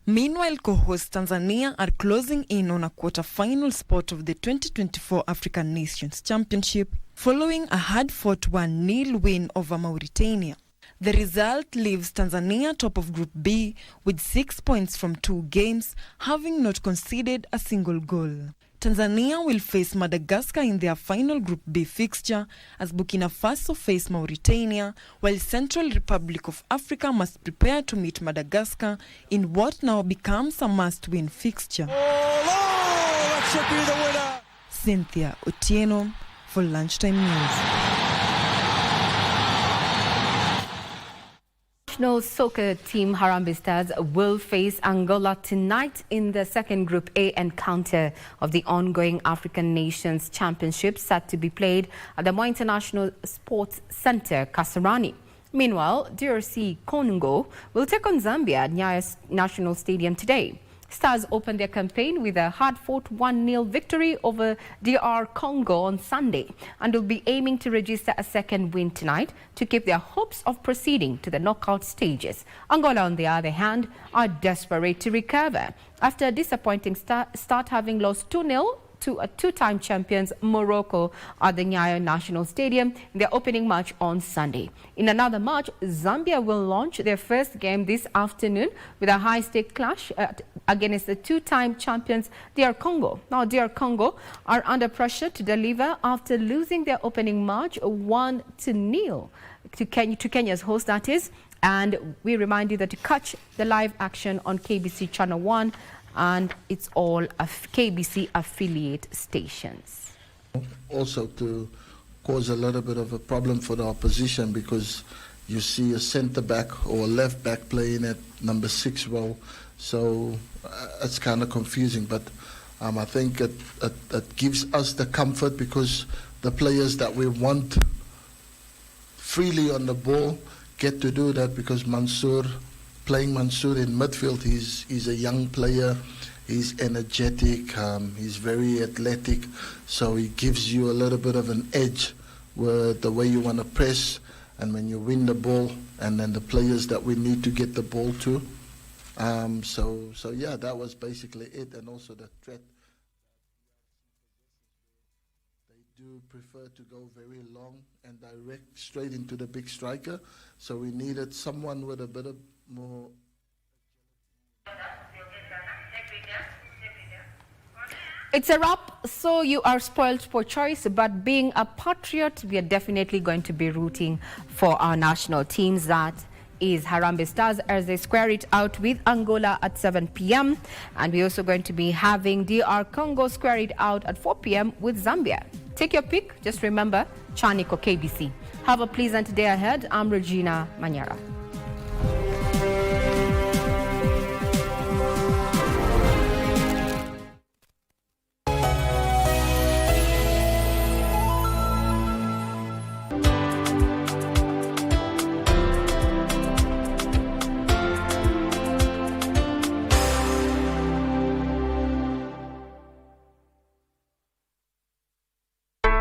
Meanwhile, co-host Tanzania are closing in on a quarter-final spot of the 2024 African Nations Championship, following a hard-fought 1-0 win over Mauritania. The result leaves Tanzania top of Group B with 6 points from 2 games, having not conceded a single goal. Tanzania will face Madagascar in their final Group B fixture as Burkina Faso face Mauritania, while Central Republic of Africa must prepare to meet Madagascar in what now becomes a must-win fixture. That should be the winner! Cynthia Otieno for Lunchtime News. National soccer team Harambee Stars will face Angola tonight in the second Group A encounter of the ongoing African Nations Championship, set to be played at the Moi International Sports Centre, Kasarani. Meanwhile, DRC Congo will take on Zambia at Nyayo National Stadium today. Stars opened their campaign with a hard-fought 1-0 victory over DR Congo on Sunday and will be aiming to register a second win tonight to keep their hopes of proceeding to the knockout stages. Angola, on the other hand, are desperate to recover after a disappointing start, having lost 2-0 to a two-time champions Morocco at the Nyayo National Stadium in their opening match on Sunday. In another match, Zambia will launch their first game this afternoon with a high-stake clash against the two-time champions DR Congo. Now, DR Congo are under pressure to deliver after losing their opening match 1-0 to Kenya's host, that is. And we remind you that to catch the live action on KBC Channel 1, and it's all KBC affiliate stations. Also to cause a little bit of a problem for the opposition, because you see a centre-back or a left-back playing at number 6 role, so it's kind of confusing, but I think it gives us the comfort, because the players that we want freely on the ball get to do that, because Mansour playing Mansour in midfield. He's a young player. He's energetic. He's very athletic. So he gives you a little bit of an edge with the way you want to press and when you win the ball, and then the players that we need to get the ball to. So yeah, that was basically it, and also the threat. They do prefer to go very long and direct straight into the big striker, so we needed someone with a bit of more. It's a wrap, so you are spoiled for choice, but being a patriot, we are definitely going to be rooting for our national teams. That is Harambee Stars as they square it out with Angola at 7 p.m. And we're also going to be having DR Congo square it out at 4 p.m. with Zambia. Take your pick. Just remember, Chaniko KBC. Have a pleasant day ahead. I'm Regina Manyara.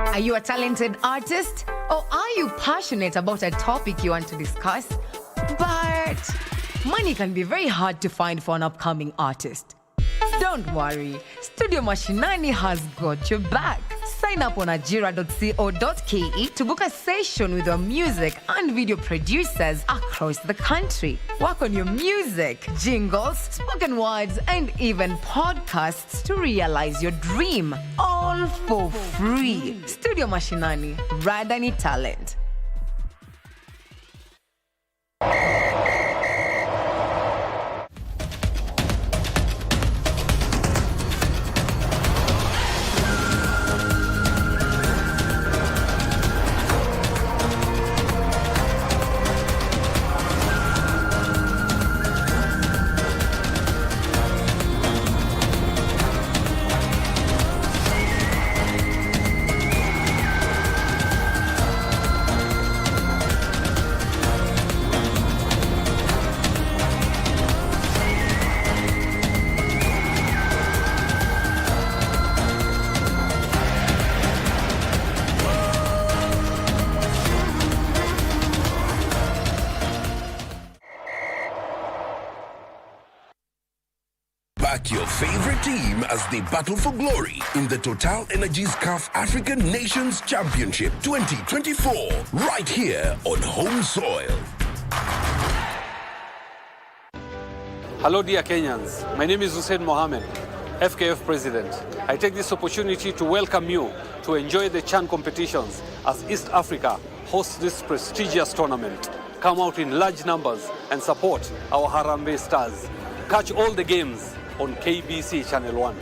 Are you a talented artist, or are you passionate about a topic you want to discuss? But money can be very hard to find for an upcoming artist. Don't worry, Studio Mashinani has got your back. Sign up on ajira.co.ke to book a session with your music and video producers across the country. Work on your music, jingles, spoken words, and even podcasts to realize your dream. All for free. Studio Mashinani, Radani Talent. Back your favorite team as they battle for glory in the Total Energies CAF African Nations Championship 2024, right here on home soil. Hello dear Kenyans, my name is Hussein Mohammed, FKF President. I take this opportunity to welcome you to enjoy the CHAN competitions as East Africa hosts this prestigious tournament. Come out in large numbers and support our Harambee Stars. Catch all the games on KBC Channel 1.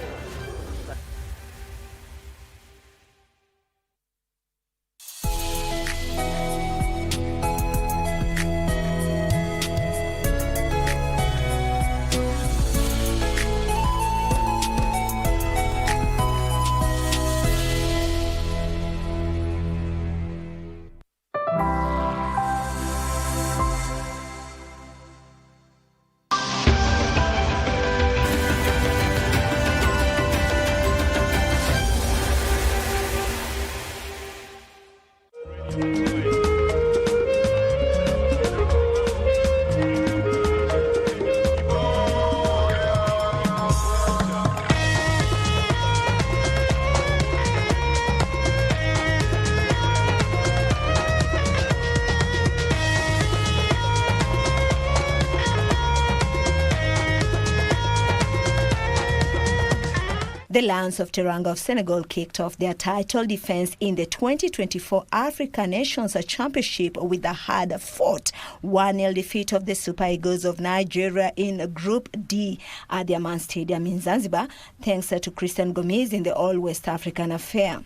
The Lions of Teranga of Senegal kicked off their title defense in the 2024 African Nations Championship with a hard-fought 1-0 defeat of the Super Eagles of Nigeria in Group D at the Aman Stadium in Zanzibar, thanks to Christian Gomez in the All-West African affair.